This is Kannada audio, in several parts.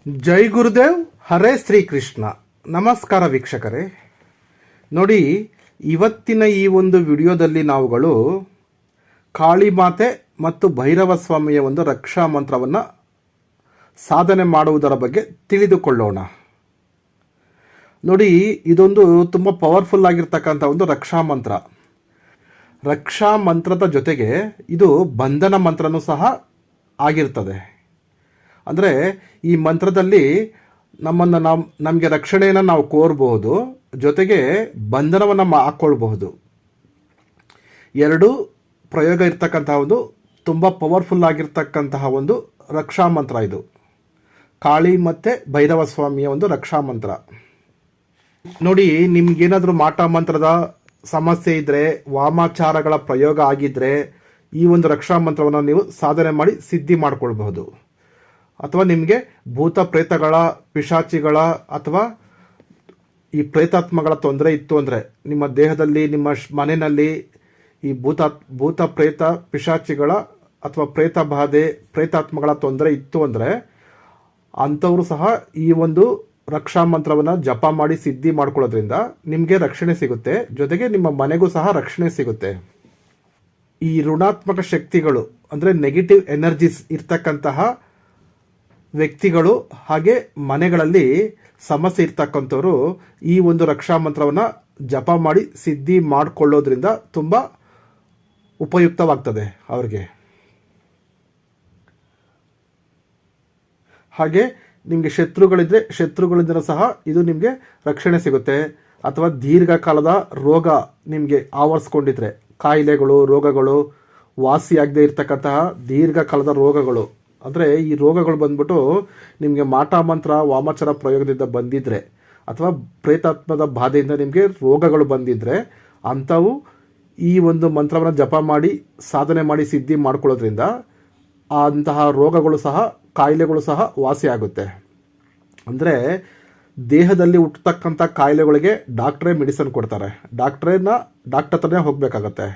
ಜೈ ಗುರುದೇವ್, ಹರೇ ಶ್ರೀಕೃಷ್ಣ. ನಮಸ್ಕಾರ ವೀಕ್ಷಕರೇ. ನೋಡಿ, ಇವತ್ತಿನ ಈ ಒಂದು ವಿಡಿಯೋದಲ್ಲಿ ನಾವುಗಳು ಕಾಳಿಮಾತೆ ಮತ್ತು ಭೈರವ ಸ್ವಾಮಿಯ ಒಂದು ರಕ್ಷಾ ಮಂತ್ರವನ್ನು ಸಾಧನೆ ಮಾಡುವುದರ ಬಗ್ಗೆ ತಿಳಿದುಕೊಳ್ಳೋಣ. ನೋಡಿ, ಇದೊಂದು ತುಂಬ ಪವರ್ಫುಲ್ ಆಗಿರ್ತಕ್ಕಂಥ ಒಂದು ರಕ್ಷಾ ಮಂತ್ರ. ರಕ್ಷಾ ಮಂತ್ರದ ಜೊತೆಗೆ ಇದು ಬಂಧನ ಮಂತ್ರನೂ ಸಹ ಆಗಿರ್ತದೆ. ಅಂದರೆ ಈ ಮಂತ್ರದಲ್ಲಿ ನಮಗೆ ರಕ್ಷಣೆಯನ್ನು ನಾವು ಕೋರಬಹುದು, ಜೊತೆಗೆ ಬಂಧನವನ್ನು ಹಾಕ್ಕೊಳ್ಬಹುದು. ಎರಡೂ ಪ್ರಯೋಗ ಇರ್ತಕ್ಕಂತಹ ಒಂದು ತುಂಬ ಪವರ್ಫುಲ್ ಆಗಿರ್ತಕ್ಕಂತಹ ಒಂದು ರಕ್ಷಾ ಮಂತ್ರ ಇದು. ಕಾಳಿ ಮತ್ತು ಭೈರವ ಸ್ವಾಮಿಯ ಒಂದು ರಕ್ಷಾ ಮಂತ್ರ. ನೋಡಿ, ನಿಮ್ಗೇನಾದರೂ ಮಾಟ ಮಂತ್ರದ ಸಮಸ್ಯೆ ಇದ್ದರೆ, ವಾಮಾಚಾರಗಳ ಪ್ರಯೋಗ ಆಗಿದ್ದರೆ ಈ ಒಂದು ರಕ್ಷಾ ಮಂತ್ರವನ್ನು ನೀವು ಸಾಧನೆ ಮಾಡಿ ಸಿದ್ಧಿ ಮಾಡಿಕೊಳ್ಬಹುದು. ಅಥವಾ ನಿಮಗೆ ಭೂತ ಪ್ರೇತಗಳ, ಪಿಶಾಚಿಗಳ ಅಥವಾ ಈ ಪ್ರೇತಾತ್ಮಗಳ ತೊಂದರೆ ಇತ್ತು ಅಂದರೆ, ನಿಮ್ಮ ದೇಹದಲ್ಲಿ, ನಿಮ್ಮ ಮನೆಯಲ್ಲಿ ಈ ಭೂತ ಪ್ರೇತ ಪಿಶಾಚಿಗಳ ಅಥವಾ ಪ್ರೇತ ಬಾಧೆ, ಪ್ರೇತಾತ್ಮಗಳ ತೊಂದರೆ ಇತ್ತು ಅಂದರೆ ಅಂಥವರು ಸಹ ಈ ಒಂದು ರಕ್ಷಾ ಮಂತ್ರವನ್ನು ಜಪ ಮಾಡಿ ಸಿದ್ಧಿ ಮಾಡ್ಕೊಳ್ಳೋದ್ರಿಂದ ನಿಮಗೆ ರಕ್ಷಣೆ ಸಿಗುತ್ತೆ. ಜೊತೆಗೆ ನಿಮ್ಮ ಮನೆಗೂ ಸಹ ರಕ್ಷಣೆ ಸಿಗುತ್ತೆ. ಈ ಋಣಾತ್ಮಕ ಶಕ್ತಿಗಳು ಅಂದರೆ ನೆಗೆಟಿವ್ ಎನರ್ಜೀಸ್ ಇರ್ತಕ್ಕಂತಹ ವ್ಯಕ್ತಿಗಳು ಹಾಗೆ ಮನೆಗಳಲ್ಲಿ ಸಮಸ್ಯೆ ಇರ್ತಕ್ಕಂಥವ್ರು ಈ ಒಂದು ರಕ್ಷಾ ಮಂತ್ರವನ್ನು ಜಪ ಮಾಡಿ ಸಿದ್ಧಿ ಮಾಡಿಕೊಳ್ಳೋದ್ರಿಂದ ತುಂಬ ಉಪಯುಕ್ತವಾಗ್ತದೆ ಅವ್ರಿಗೆ. ಹಾಗೆ ನಿಮಗೆ ಶತ್ರುಗಳಿದ್ರೆ ಶತ್ರುಗಳಿಂದ ಸಹ ಇದು ನಿಮಗೆ ರಕ್ಷಣೆ ಸಿಗುತ್ತೆ. ಅಥವಾ ದೀರ್ಘಕಾಲದ ರೋಗ ನಿಮಗೆ ಆವರಿಸ್ಕೊಂಡಿದ್ರೆ, ಕಾಯಿಲೆಗಳು, ರೋಗಗಳು, ವಾಸಿಯಾಗದೇ ಇರತಕ್ಕಂತಹ ದೀರ್ಘಕಾಲದ ರೋಗಗಳು, ಅಂದರೆ ಈ ರೋಗಗಳು ಬಂದ್ಬಿಟ್ಟು ನಿಮಗೆ ಮಾಟ ಮಂತ್ರ, ವಾಮಾಚಾರ ಪ್ರಯೋಗದಿಂದ ಬಂದಿದ್ರೆ ಅಥವಾ ಪ್ರೇತಾತ್ಮದ ಬಾಧೆಯಿಂದ ನಿಮಗೆ ರೋಗಗಳು ಬಂದಿದ್ದರೆ ಅಂಥವು ಈ ಒಂದು ಮಂತ್ರವನ್ನು ಜಪ ಮಾಡಿ ಸಾಧನೆ ಮಾಡಿ ಸಿದ್ಧಿ ಮಾಡ್ಕೊಳ್ಳೋದ್ರಿಂದ ಅಂತಹ ರೋಗಗಳು ಸಹ, ಕಾಯಿಲೆಗಳು ಸಹ ವಾಸಿಯಾಗುತ್ತೆ. ಅಂದರೆ ದೇಹದಲ್ಲಿ ಹುಟ್ಟತಕ್ಕಂಥ ಕಾಯಿಲೆಗಳಿಗೆ ಡಾಕ್ಟ್ರೇ ಮೆಡಿಸನ್ ಕೊಡ್ತಾರೆ. ಡಾಕ್ಟ್ರ್ ಹತ್ರನೇ ಹೋಗಬೇಕಾಗತ್ತೆ.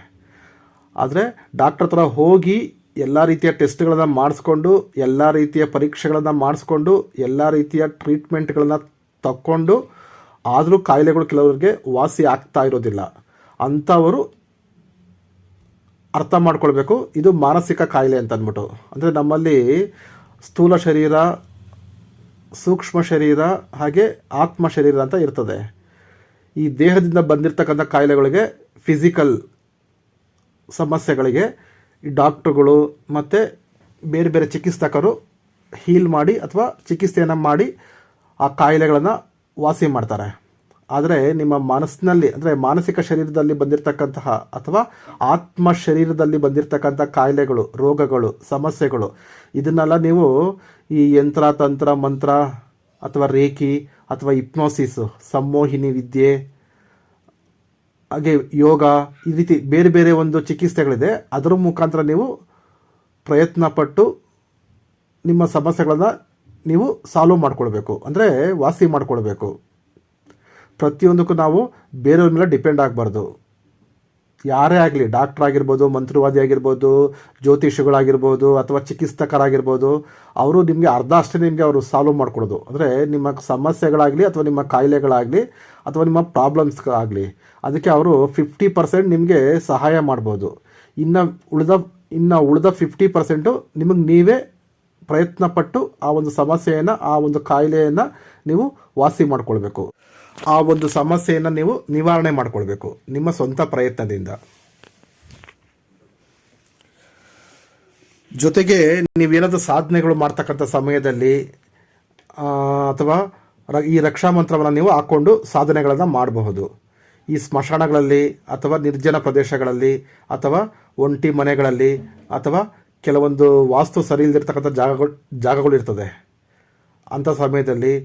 ಆದರೆ ಡಾಕ್ಟ್ರ್ ಹತ್ರ ಹೋಗಿ ಎಲ್ಲ ರೀತಿಯ ಟೆಸ್ಟ್ಗಳನ್ನು ಮಾಡಿಸ್ಕೊಂಡು, ಎಲ್ಲ ರೀತಿಯ ಪರೀಕ್ಷೆಗಳನ್ನು ಮಾಡಿಸ್ಕೊಂಡು, ಎಲ್ಲ ರೀತಿಯ ಟ್ರೀಟ್ಮೆಂಟ್ಗಳನ್ನು ತಕ್ಕೊಂಡು ಆದರೂ ಕಾಯಿಲೆಗಳು ಕೆಲವರಿಗೆ ವಾಸಿ ಆಗ್ತಾ ಇರೋದಿಲ್ಲ. ಅಂಥವರು ಅರ್ಥ ಮಾಡ್ಕೊಳ್ಬೇಕು, ಇದು ಮಾನಸಿಕ ಕಾಯಿಲೆ ಅಂತ ಅಂದ್ಬಿಟ್ಟು. ಅಂದರೆ ನಮ್ಮಲ್ಲಿ ಸ್ಥೂಲ ಶರೀರ, ಸೂಕ್ಷ್ಮ ಶರೀರ ಹಾಗೆ ಆತ್ಮ ಶರೀರ ಅಂತ ಇರ್ತದೆ. ಈ ದೇಹದಿಂದ ಬಂದಿರತಕ್ಕಂಥ ಕಾಯಿಲೆಗಳಿಗೆ, ಫಿಸಿಕಲ್ ಸಮಸ್ಯೆಗಳಿಗೆ ಈ ಡಾಕ್ಟ್ರುಗಳು ಮತ್ತು ಬೇರೆ ಬೇರೆ ಚಿಕಿತ್ಸಕರು ಹೀಲ್ ಮಾಡಿ ಅಥವಾ ಚಿಕಿತ್ಸೆಯನ್ನು ಮಾಡಿ ಆ ಕಾಯಿಲೆಗಳನ್ನು ವಾಸಿ ಮಾಡ್ತಾರೆ. ಆದರೆ ನಿಮ್ಮ ಮನಸ್ಸಿನಲ್ಲಿ, ಅಂದರೆ ಮಾನಸಿಕ ಶರೀರದಲ್ಲಿ ಬಂದಿರತಕ್ಕಂತಹ ಅಥವಾ ಆತ್ಮ ಶರೀರದಲ್ಲಿ ಬಂದಿರತಕ್ಕಂಥ ಕಾಯಿಲೆಗಳು, ರೋಗಗಳು, ಸಮಸ್ಯೆಗಳು, ಇದನ್ನೆಲ್ಲ ನೀವು ಈ ಯಂತ್ರ, ತಂತ್ರ, ಮಂತ್ರ ಅಥವಾ ರೇಖಿ ಅಥವಾ ಹಿಪ್ನೋಸಿಸ್, ಸಂಮೋಹಿನಿ ವಿದ್ಯೆ, ಹಾಗೆ ಯೋಗ, ಈ ರೀತಿ ಬೇರೆ ಬೇರೆ ಒಂದು ಚಿಕಿತ್ಸೆಗಳಿದೆ. ಅದರ ಮುಖಾಂತರ ನೀವು ಪ್ರಯತ್ನ ಪಟ್ಟು ನಿಮ್ಮ ಸಮಸ್ಯೆಗಳನ್ನು ನೀವು ಸಾಲ್ವ್ ಮಾಡ್ಕೊಳ್ಬೇಕು, ಅಂದರೆ ವಾಸಿ ಮಾಡ್ಕೊಳ್ಬೇಕು. ಪ್ರತಿಯೊಂದಕ್ಕೂ ನಾವು ಬೇರೆಯವ್ರ ಮೇಲೆ ಡಿಪೆಂಡ್ ಆಗಬಾರ್ದು. ಯಾರೇ ಆಗಲಿ, ಡಾಕ್ಟ್ರ್ ಆಗಿರ್ಬೋದು, ಮಂತ್ರವಾದಿ ಆಗಿರ್ಬೋದು, ಜ್ಯೋತಿಷಿಗಳಾಗಿರ್ಬೋದು ಅಥವಾ ಚಿಕಿತ್ಸಕರಾಗಿರ್ಬೋದು, ಅವರು ನಿಮಗೆ ಅರ್ಧ ಅಷ್ಟೇ ನಿಮಗೆ ಅವರು ಸಾಲ್ವ್ ಮಾಡ್ಕೊಡೋದು. ಅಂದರೆ ನಿಮ್ಮ ಸಮಸ್ಯೆಗಳಾಗಲಿ ಅಥವಾ ನಿಮ್ಮ ಕಾಯಿಲೆಗಳಾಗಲಿ ಅಥವಾ ನಿಮ್ಮ ಪ್ರಾಬ್ಲಮ್ಸ್ಗಳಾಗಲಿ, ಅದಕ್ಕೆ ಅವರು 50% ನಿಮಗೆ ಸಹಾಯ ಮಾಡ್ಬೋದು. ಇನ್ನು ಉಳಿದ 50% ನಿಮಗೆ ನೀವೇ ಪ್ರಯತ್ನಪಟ್ಟು ಆ ಒಂದು ಸಮಸ್ಯೆಯನ್ನು, ಆ ಒಂದು ಕಾಯಿಲೆಯನ್ನು ನೀವು ವಾಸಿ ಮಾಡ್ಕೊಳ್ಬೇಕು. ಆ ಒಂದು ಸಮಸ್ಯೆಯನ್ನು ನೀವು ನಿವಾರಣೆ ಮಾಡಿಕೊಳ್ಬೇಕು ನಿಮ್ಮ ಸ್ವಂತ ಪ್ರಯತ್ನದಿಂದ. ಜೊತೆಗೆ ನೀವೇನಾದರೂ ಸಾಧನೆಗಳು ಮಾಡ್ತಕ್ಕಂಥ ಸಮಯದಲ್ಲಿ ಅಥವಾ ಈ ರಕ್ಷಾ ಮಂತ್ರವನ್ನು ನೀವು ಹಾಕ್ಕೊಂಡು ಸಾಧನೆಗಳನ್ನು ಮಾಡಬಹುದು. ಈ ಸ್ಮಶಾನಗಳಲ್ಲಿ ಅಥವಾ ನಿರ್ಜನ ಪ್ರದೇಶಗಳಲ್ಲಿ ಅಥವಾ ಒಂಟಿ ಮನೆಗಳಲ್ಲಿ ಅಥವಾ ಕೆಲವೊಂದು ವಾಸ್ತು ಸರಿ ಇಲ್ಲದಿರ್ತಕ್ಕಂಥ ಜಾಗಗಳು ಇರ್ತದೆ. ಅಂಥ ಸಮಯದಲ್ಲಿ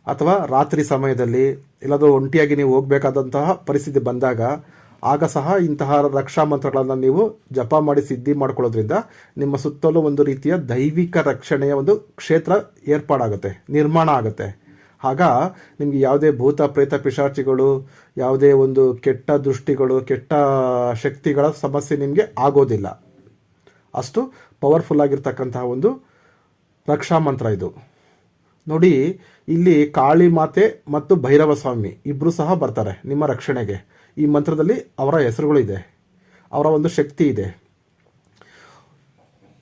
ಅಥವಾ ರಾತ್ರಿ ಸಮಯದಲ್ಲಿ ಎಲ್ಲಾದರೂ ಒಂಟಿಯಾಗಿ ನೀವು ಹೋಗಬೇಕಾದಂತಹ ಪರಿಸ್ಥಿತಿ ಬಂದಾಗ ಆಗ ಸಹ ಇಂತಹ ರಕ್ಷಾ ಮಂತ್ರಗಳನ್ನು ನೀವು ಜಪ ಮಾಡಿ ಸಿದ್ಧಿ ಮಾಡ್ಕೊಳ್ಳೋದ್ರಿಂದ ನಿಮ್ಮ ಸುತ್ತಲೂ ಒಂದು ರೀತಿಯ ದೈವಿಕ ರಕ್ಷಣೆಯ ಒಂದು ಕ್ಷೇತ್ರ ಏರ್ಪಾಡಾಗುತ್ತೆ, ನಿರ್ಮಾಣ ಆಗುತ್ತೆ. ಆಗ ನಿಮಗೆ ಯಾವುದೇ ಭೂತ ಪ್ರೇತ ಪಿಶಾಚಿಗಳು, ಯಾವುದೇ ಒಂದು ಕೆಟ್ಟ ದೃಷ್ಟಿಗಳು, ಕೆಟ್ಟ ಶಕ್ತಿಗಳ ಸಮಸ್ಯೆ ನಿಮಗೆ ಆಗೋದಿಲ್ಲ. ಅಷ್ಟು ಪವರ್ಫುಲ್ ಆಗಿರ್ತಕ್ಕಂತಹ ಒಂದು ರಕ್ಷಾ ಮಂತ್ರ ಇದು. ನೋಡಿ, ಇಲ್ಲಿ ಕಾಳಿ ಮಾತೆ ಮತ್ತು ಭೈರವ ಸ್ವಾಮಿ ಇಬ್ಬರು ಸಹ ಬರ್ತಾರೆ ನಿಮ್ಮ ರಕ್ಷಣೆಗೆ. ಈ ಮಂತ್ರದಲ್ಲಿ ಅವರ ಹೆಸರುಗಳು ಇದೆ, ಅವರ ಒಂದು ಶಕ್ತಿ ಇದೆ.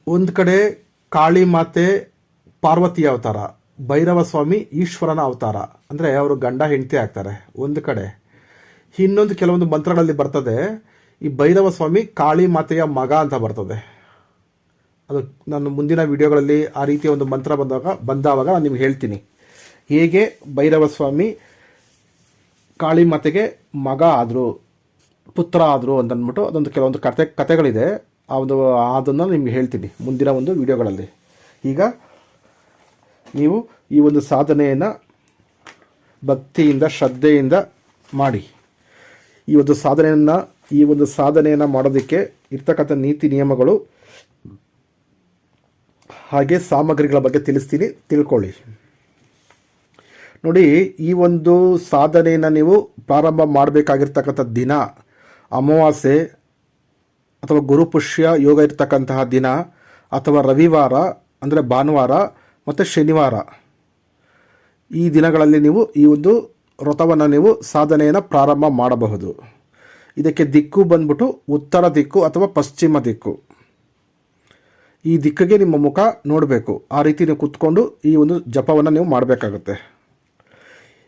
ಒಂದು ಕಡೆ ಕಾಳಿ ಮಾತೆ ಪಾರ್ವತಿಯ ಅವತಾರ, ಭೈರವ ಸ್ವಾಮಿ ಈಶ್ವರನ ಅವತಾರ, ಅಂದರೆ ಅವರು ಗಂಡ ಹೆಂಡತಿ ಆಗ್ತಾರೆ ಒಂದು ಕಡೆ. ಇನ್ನೊಂದು ಕೆಲವೊಂದು ಮಂತ್ರಗಳಲ್ಲಿ ಬರ್ತದೆ, ಈ ಭೈರವ ಸ್ವಾಮಿ ಕಾಳಿ ಮಾತೆಯ ಮಗ ಅಂತ ಬರ್ತದೆ. ಅದು ನಾನು ಮುಂದಿನ ವಿಡಿಯೋಗಳಲ್ಲಿ ಆ ರೀತಿಯ ಒಂದು ಮಂತ್ರ ಬಂದಾವಾಗ ನಾನು ನಿಮ್ಗೆ ಹೇಳ್ತೀನಿ, ಹೇಗೆ ಭೈರವ ಸ್ವಾಮಿ ಕಾಳಿ ಮಾತೆಗೆ ಮಗ ಆದರು, ಪುತ್ರ ಆದರು ಅಂತಂದ್ಬಿಟ್ಟು ಅದೊಂದು ಕೆಲವೊಂದು ಕಥೆಗಳಿದೆ. ಅದನ್ನು ನಿಮ್ಗೆ ಹೇಳ್ತೀನಿ ಮುಂದಿನ ಒಂದು ವಿಡಿಯೋಗಳಲ್ಲಿ. ಈಗ ನೀವು ಈ ಒಂದು ಸಾಧನೆಯನ್ನು ಭಕ್ತಿಯಿಂದ ಶ್ರದ್ಧೆಯಿಂದ ಮಾಡಿ. ಈ ಒಂದು ಸಾಧನೆಯನ್ನು ಮಾಡೋದಕ್ಕೆ ಇರ್ತಕ್ಕಂಥ ನೀತಿ ನಿಯಮಗಳು ಹಾಗೆ ಸಾಮಗ್ರಿಗಳ ಬಗ್ಗೆ ತಿಳಿಸ್ತೀನಿ, ತಿಳ್ಕೊಳ್ಳಿ. ನೋಡಿ, ಈ ಒಂದು ಸಾಧನೆಯನ್ನು ನೀವು ಪ್ರಾರಂಭ ಮಾಡಬೇಕಾಗಿರ್ತಕ್ಕಂಥ ದಿನ ಅಮಾವಾಸ್ಯೆ ಅಥವಾ ಗುರುಪುಷ್ಯ ಯೋಗ ಇರ್ತಕ್ಕಂತಹ ದಿನ, ಅಥವಾ ರವಿವಾರ ಅಂದರೆ ಭಾನುವಾರ ಮತ್ತು ಶನಿವಾರ. ಈ ದಿನಗಳಲ್ಲಿ ನೀವು ಈ ಒಂದು ವ್ರತವನ್ನು ನೀವು ಸಾಧನೆಯನ್ನು ಪ್ರಾರಂಭ ಮಾಡಬಹುದು. ಇದಕ್ಕೆ ದಿಕ್ಕು ಬಂದ್ಬಿಟ್ಟು ಉತ್ತರ ದಿಕ್ಕು ಅಥವಾ ಪಶ್ಚಿಮ ದಿಕ್ಕು. ಈ ದಿಕ್ಕಿಗೆ ನಿಮ್ಮ ಮುಖ ನೋಡಬೇಕು. ಆ ರೀತಿ ನೀವು ಕುತ್ಕೊಂಡು ಈ ಒಂದು ಜಪವನ್ನು ನೀವು ಮಾಡಬೇಕಾಗುತ್ತೆ.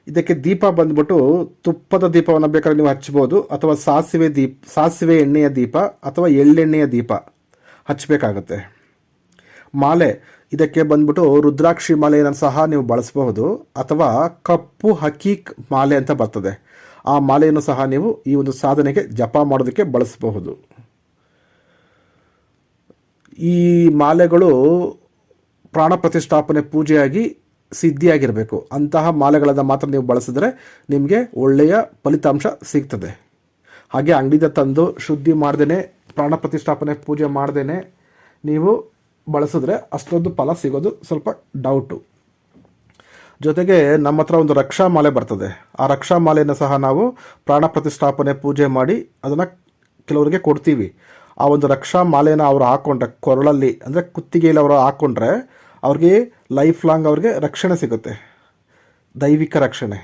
ಇದಕ್ಕೆ ದೀಪ ಬಂದ್ಬಿಟ್ಟು ತುಪ್ಪದ ದೀಪವನ್ನು ಬೇಕಾದ್ರೆ ನೀವು ಹಚ್ಬೋದು, ಅಥವಾ ಸಾಸಿವೆ ಎಣ್ಣೆಯ ದೀಪ ಅಥವಾ ಎಳ್ಳೆಣ್ಣೆಯ ದೀಪ ಹಚ್ಚಬೇಕಾಗತ್ತೆ. ಮಾಲೆ, ಇದಕ್ಕೆ ಬಂದ್ಬಿಟ್ಟು ರುದ್ರಾಕ್ಷಿ ಮಾಲೆಯನ್ನು ಸಹ ನೀವು ಬಳಸಬಹುದು, ಅಥವಾ ಕಪ್ಪು ಹಕೀಕ್ ಮಾಲೆ ಅಂತ ಬರ್ತದೆ, ಆ ಮಾಲೆಯನ್ನು ಸಹ ನೀವು ಈ ಒಂದು ಸಾಧನೆಗೆ ಜಪ ಮಾಡೋದಕ್ಕೆ ಬಳಸಬಹುದು. ಈ ಮಾಲೆಗಳು ಪ್ರಾಣ ಪ್ರತಿಷ್ಠಾಪನೆ ಪೂಜೆಯಾಗಿ ಸಿದ್ಧಿಯಾಗಿರಬೇಕು. ಅಂತಹ ಮಾಲೆಗಳನ್ನು ಮಾತ್ರ ನೀವು ಬಳಸಿದ್ರೆ ನಿಮಗೆ ಒಳ್ಳೆಯ ಫಲಿತಾಂಶ ಸಿಗ್ತದೆ. ಹಾಗೆ ಅಂಗಡಿದ ತಂದು ಶುದ್ಧಿ ಮಾಡ್ದೇ ಪ್ರಾಣ ಪ್ರತಿಷ್ಠಾಪನೆ ಪೂಜೆ ಮಾಡ್ದೇ ನೀವು ಬಳಸಿದ್ರೆ ಅಷ್ಟೊಂದು ಫಲ ಸಿಗೋದು ಸ್ವಲ್ಪ ಡೌಟು. ಜೊತೆಗೆ ನಮ್ಮ ಹತ್ರ ಒಂದು ರಕ್ಷಾ ಮಾಲೆ ಬರ್ತದೆ. ಆ ರಕ್ಷಾ ಮಾಲೆಯನ್ನು ಸಹ ನಾವು ಪ್ರಾಣ ಪ್ರತಿಷ್ಠಾಪನೆ ಪೂಜೆ ಮಾಡಿ ಅದನ್ನು ಕೆಲವರಿಗೆ ಕೊಡ್ತೀವಿ. ಆ ಒಂದು ರಕ್ಷಾ ಮಾಲೆಯನ್ನು ಅವರು ಹಾಕ್ಕೊಂಡ್ರೆ ಕೊರಳಲ್ಲಿ ಅಂದರೆ ಕುತ್ತಿಗೆಯಲ್ಲಿ ಅವರು ಹಾಕ್ಕೊಂಡ್ರೆ ಅವ್ರಿಗೆ ಲೈಫ್ ಲಾಂಗ್ ಅವ್ರಿಗೆ ರಕ್ಷಣೆ ಸಿಗುತ್ತೆ, ದೈವಿಕ ರಕ್ಷಣೆ.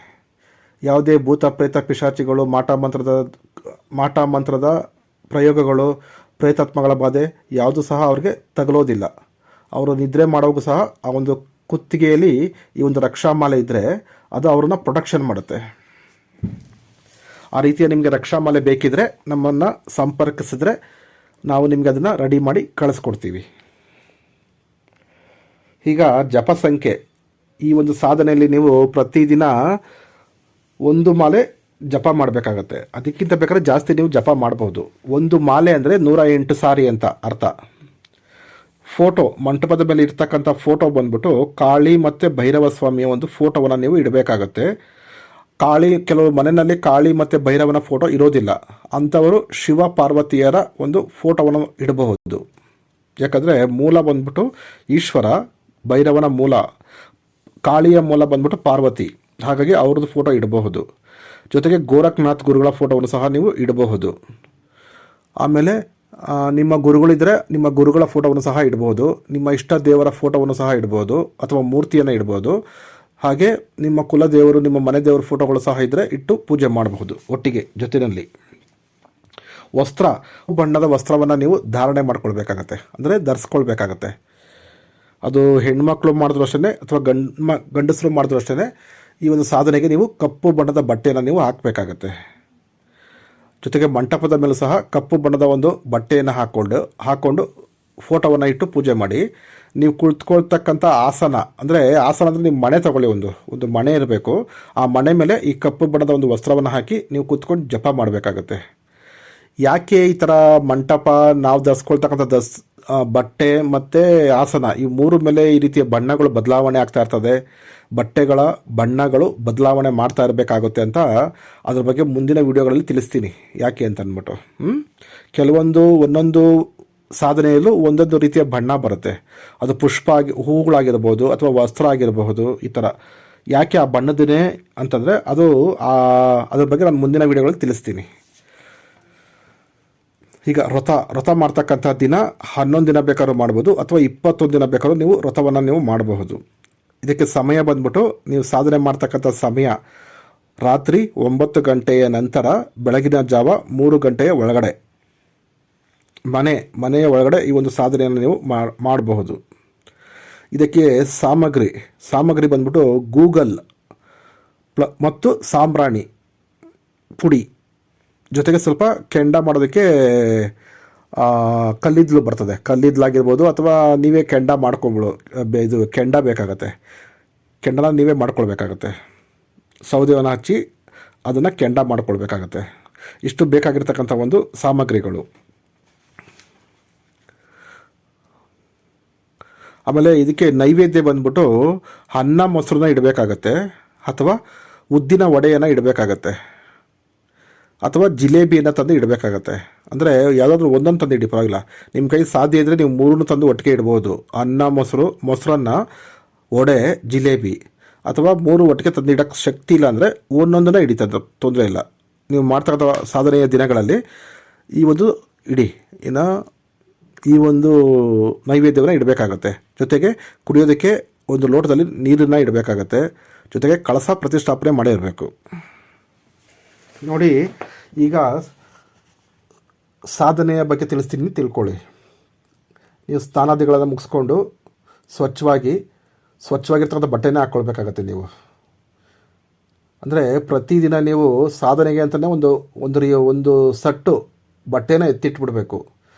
ಯಾವುದೇ ಭೂತ ಪ್ರೇತ ಪಿಶಾಚಿಗಳು ಮಾಟ ಮಂತ್ರದ ಪ್ರಯೋಗಗಳು, ಪ್ರೇತಾತ್ಮಗಳ ಬಾಧೆ ಯಾವುದು ಸಹ ಅವ್ರಿಗೆ ತಗಲೋದಿಲ್ಲ. ಅವರು ನಿದ್ರೆ ಮಾಡೋಗೂ ಸಹ ಆ ಒಂದು ಕುತ್ತಿಗೆಯಲ್ಲಿ ಈ ಒಂದು ರಕ್ಷಾ ಮಾಲೆ ಇದ್ದರೆ ಅದು ಅವ್ರನ್ನ ಪ್ರೊಟೆಕ್ಷನ್ ಮಾಡುತ್ತೆ. ಆ ರೀತಿಯ ನಿಮಗೆ ರಕ್ಷಾ ಮಾಲೆ ಬೇಕಿದ್ರೆ ನಮ್ಮನ್ನು ಸಂಪರ್ಕಿಸಿದ್ರೆ ನಾವು ನಿಮಗೆ ಅದನ್ನು ರೆಡಿ ಮಾಡಿ ಕಳಿಸ್ಕೊಡ್ತೀವಿ. ಈಗ ಜಪ ಸಂಖ್ಯೆ, ಈ ಒಂದು ಸಾಧನೆಯಲ್ಲಿ ನೀವು ಪ್ರತಿದಿನ ಒಂದು ಮಾಲೆ ಜಪ ಮಾಡಬೇಕಾಗತ್ತೆ. ಅದಕ್ಕಿಂತ ಬೇಕಾದ್ರೆ ಜಾಸ್ತಿ ನೀವು ಜಪ ಮಾಡಬಹುದು. ಒಂದು ಮಾಲೆ ಅಂದರೆ 108 ಸಾರಿ ಅಂತ ಅರ್ಥ. ಫೋಟೋ, ಮಂಟಪದ ಮೇಲೆ ಇರ್ತಕ್ಕಂಥ ಫೋಟೋ ಬಂದ್ಬಿಟ್ಟು ಕಾಳಿ ಮತ್ತು ಭೈರವ ಸ್ವಾಮಿಯ ಒಂದು ಫೋಟೋವನ್ನು ನೀವು ಇಡಬೇಕಾಗತ್ತೆ. ಕೆಲವು ಮನೆಯಲ್ಲಿ ಕಾಳಿ ಮತ್ತು ಭೈರವನ ಫೋಟೋ ಇರೋದಿಲ್ಲ, ಅಂಥವರು ಶಿವ ಪಾರ್ವತಿಯರ ಒಂದು ಫೋಟೋವನ್ನು ಇಡಬಹುದು. ಯಾಕಂದರೆ ಮೂಲ ಬಂದ್ಬಿಟ್ಟು ಈಶ್ವರ, ಭೈರವನ ಮೂಲ, ಕಾಳಿಯ ಮೂಲ ಬಂದ್ಬಿಟ್ಟು ಪಾರ್ವತಿ. ಹಾಗಾಗಿ ಅವ್ರದ್ದು ಫೋಟೋ ಇಡಬಹುದು. ಜೊತೆಗೆ ಗೋರಖ್ನಾಥ್ ಗುರುಗಳ ಫೋಟೋವನ್ನು ಸಹ ನೀವು ಇಡಬಹುದು. ಆಮೇಲೆ ನಿಮ್ಮ ಗುರುಗಳಿದ್ದರೆ ನಿಮ್ಮ ಗುರುಗಳ ಫೋಟೋವನ್ನು ಸಹ ಇಡಬಹುದು. ನಿಮ್ಮ ಇಷ್ಟ ದೇವರ ಫೋಟೋವನ್ನು ಸಹ ಇಡಬಹುದು, ಅಥವಾ ಮೂರ್ತಿಯನ್ನು ಇಡಬಹುದು. ಹಾಗೆ ನಿಮ್ಮ ಕುಲದೇವರು, ನಿಮ್ಮ ಮನೆ ದೇವರ ಫೋಟೋಗಳು ಸಹ ಇದ್ದರೆ ಇಟ್ಟು ಪೂಜೆ ಮಾಡಬಹುದು ಒಟ್ಟಿಗೆ ಜೊತೆಯಲ್ಲಿ. ವಸ್ತ್ರ, ಬಣ್ಣದ ವಸ್ತ್ರವನ್ನು ನೀವು ಧಾರಣೆ ಮಾಡ್ಕೊಳ್ಬೇಕಾಗತ್ತೆ, ಅಂದರೆ ಧರಿಸ್ಕೊಳ್ಬೇಕಾಗತ್ತೆ. ಅದು ಹೆಣ್ಮಕ್ಳು ಮಾಡಿದ್ರು ಅಷ್ಟೇ ಅಥವಾ ಗಂಡಸರು ಮಾಡಿದ್ರು ಅಷ್ಟೇ. ಈ ಒಂದು ಸಾಧನೆಗೆ ನೀವು ಕಪ್ಪು ಬಣ್ಣದ ಬಟ್ಟೆಯನ್ನು ನೀವು ಹಾಕಬೇಕಾಗತ್ತೆ. ಜೊತೆಗೆ ಮಂಟಪದ ಮೇಲೂ ಸಹ ಕಪ್ಪು ಬಣ್ಣದ ಒಂದು ಬಟ್ಟೆಯನ್ನು ಹಾಕ್ಕೊಂಡು ಫೋಟೋವನ್ನು ಇಟ್ಟು ಪೂಜೆ ಮಾಡಿ. ನೀವು ಕುಳಿತುಕೊಳ್ತಕ್ಕಂಥ ಆಸನ ಅಂದರೆ ನಿಮ್ಮ ಮಣೆ ತಗೊಳ್ಳಿ, ಒಂದು ಮಣೆ ಇರಬೇಕು. ಆ ಮಣೆ ಮೇಲೆ ಈ ಕಪ್ಪು ಬಣ್ಣದ ಒಂದು ವಸ್ತ್ರವನ್ನು ಹಾಕಿ ನೀವು ಕೂತ್ಕೊಂಡು ಜಪ ಮಾಡಬೇಕಾಗತ್ತೆ. ಯಾಕೆ ಈ ಥರ ಮಂಟಪ, ನಾವು ಧರಿಸ್ಕೊಳ್ತಕ್ಕಂಥ ಬಟ್ಟೆ ಮತ್ತು ಆಸನ, ಈ ಮೂರು ಮೇಲೆ ಈ ರೀತಿಯ ಬಣ್ಣಗಳು ಬದಲಾವಣೆ ಆಗ್ತಾ ಇರ್ತದೆ, ಬಟ್ಟೆಗಳ ಬಣ್ಣಗಳು ಬದಲಾವಣೆ ಮಾಡ್ತಾ ಇರಬೇಕಾಗುತ್ತೆ ಅಂತ ಅದ್ರ ಬಗ್ಗೆ ಮುಂದಿನ ವಿಡಿಯೋಗಳಲ್ಲಿ ತಿಳಿಸ್ತೀನಿ ಯಾಕೆ ಅಂತ ಅಂದ್ಬಿಟ್ಟು. ಒಂದೊಂದು ಸಾಧನೆಯಲ್ಲೂ ಒಂದೊಂದು ರೀತಿಯ ಬಣ್ಣ ಬರುತ್ತೆ. ಅದು ಹೂಗಳಾಗಿರ್ಬೋದು ಅಥವಾ ವಸ್ತ್ರ ಆಗಿರಬಹುದು. ಈ ಥರ ಯಾಕೆ ಆ ಬಣ್ಣದನೇ ಅಂತಂದರೆ ಅದ್ರ ಬಗ್ಗೆ ನಾನು ಮುಂದಿನ ವಿಡಿಯೋಗಳಲ್ಲಿ ತಿಳಿಸ್ತೀನಿ. ಈಗ ವ್ರತ ಮಾಡ್ತಕ್ಕಂಥ ದಿನ 11 ದಿನ ಬೇಕಾದ್ರೂ ಮಾಡ್ಬೋದು, ಅಥವಾ 21 ದಿನ ಬೇಕಾದ್ರೂ ನೀವು ವ್ರತವನ್ನು ನೀವು ಮಾಡಬಹುದು. ಇದಕ್ಕೆ ಸಮಯ ಬಂದ್ಬಿಟ್ಟು ನೀವು ಸಾಧನೆ ಮಾಡ್ತಕ್ಕಂಥ ಸಮಯ ರಾತ್ರಿ 9 ಗಂಟೆಯ ನಂತರ ಬೆಳಗಿನ ಜಾವ 3 ಗಂಟೆಯ ಒಳಗಡೆ ಮನೆಯ ಒಳಗಡೆ ಈ ಒಂದು ಸಾಧನೆಯನ್ನು ನೀವು ಮಾಡಬಹುದು. ಇದಕ್ಕೆ ಸಾಮಗ್ರಿ ಬಂದ್ಬಿಟ್ಟು ಗೂಗಲ್ ಮತ್ತು ಸಾಂಬ್ರಾಣಿ ಪುಡಿ ಜೊತೆಗೆ ಸ್ವಲ್ಪ ಕೆಂಡ ಮಾಡೋದಕ್ಕೆ ಕಲ್ಲಿದ್ದಲು ಬರ್ತದೆ. ಕಲ್ಲಿದ್ದಲಾಗಿರ್ಬೋದು ಅಥವಾ ನೀವೇ ಕೆಂಡ ಮಾಡ್ಕೊಬೋದು. ಇದು ಕೆಂಡ ಬೇಕಾಗತ್ತೆ, ಕೆಂಡನ ನೀವೇ ಮಾಡ್ಕೊಳ್ಬೇಕಾಗತ್ತೆ. ಸೌದೆಯನ್ನು ಹಚ್ಚಿ ಅದನ್ನು ಕೆಂಡ ಮಾಡ್ಕೊಳ್ಬೇಕಾಗತ್ತೆ. ಇಷ್ಟು ಬೇಕಾಗಿರ್ತಕ್ಕಂಥ ಒಂದು ಸಾಮಗ್ರಿಗಳು. ಆಮೇಲೆ ಇದಕ್ಕೆ ನೈವೇದ್ಯ ಬಂದ್ಬಿಟ್ಟು ಅನ್ನ ಮೊಸರನ್ನ ಇಡಬೇಕಾಗತ್ತೆ, ಅಥವಾ ಉದ್ದಿನ ವಡೆಯನ್ನು ಇಡಬೇಕಾಗತ್ತೆ, ಅಥವಾ ಜಿಲೇಬಿಯನ್ನು ತಂದು ಇಡಬೇಕಾಗತ್ತೆ. ಅಂದರೆ ಯಾವುದಾದ್ರೂ ಒಂದೊಂದು ತಂದು ಇಡಿ, ಪರವಾಗಿಲ್ಲ. ನಿಮ್ಮ ಕೈ ಸಾಧ್ಯ ಇದ್ದರೆ ನೀವು 3 ತಂದು ಒಟ್ಟಿಗೆ ಇಡ್ಬೋದು. ಅನ್ನ ಮೊಸರನ್ನ, ವಡೆ, ಜಿಲೇಬಿ, ಅಥವಾ 3 ಒಟ್ಟಿಗೆ ತಂದು ಇಡೋಕ್ಕೆ ಶಕ್ತಿ ಇಲ್ಲ ಅಂದರೆ ಒಂದೊಂದನ್ನು ಇಡಿ, ತೊಂದರೆ ಇಲ್ಲ. ನೀವು ಮಾಡ್ತಕ್ಕಂಥ ಸಾಧನೆಯ ದಿನಗಳಲ್ಲಿ ಈ ಒಂದು ಇಡಿ ಈ ಒಂದು ನೈವೇದ್ಯವನ್ನು ಇಡಬೇಕಾಗತ್ತೆ. ಜೊತೆಗೆ ಕುಡಿಯೋದಕ್ಕೆ ಒಂದು ಲೋಟದಲ್ಲಿ ನೀರನ್ನು ಇಡಬೇಕಾಗತ್ತೆ. ಜೊತೆಗೆ ಕಳಸ ಪ್ರತಿಷ್ಠಾಪನೆ ಮಾಡಿರಬೇಕು. ನೋಡಿ, ಈಗ ಸಾಧನೆಯ ಬಗ್ಗೆ ತಿಳಿಸ್ತೀನಿ, ತಿಳ್ಕೊಳ್ಳಿ. ನೀವು ಸ್ನಾನಾದಿಗಳನ್ನು ಮುಗಿಸ್ಕೊಂಡು ಸ್ವಚ್ಛವಾಗಿರ್ತಕ್ಕಂಥ ಬಟ್ಟೆನೇ ಹಾಕ್ಕೊಳ್ಬೇಕಾಗತ್ತೆ. ನೀವು ಅಂದರೆ ಪ್ರತಿದಿನ ನೀವು ಸಾಧನೆಗೆ ಅಂತಲೇ ಒಂದು ಸಟ್ಟು ಬಟ್ಟೆನ ಎತ್ತಿಟ್ಬಿಡ್ಬೇಕು.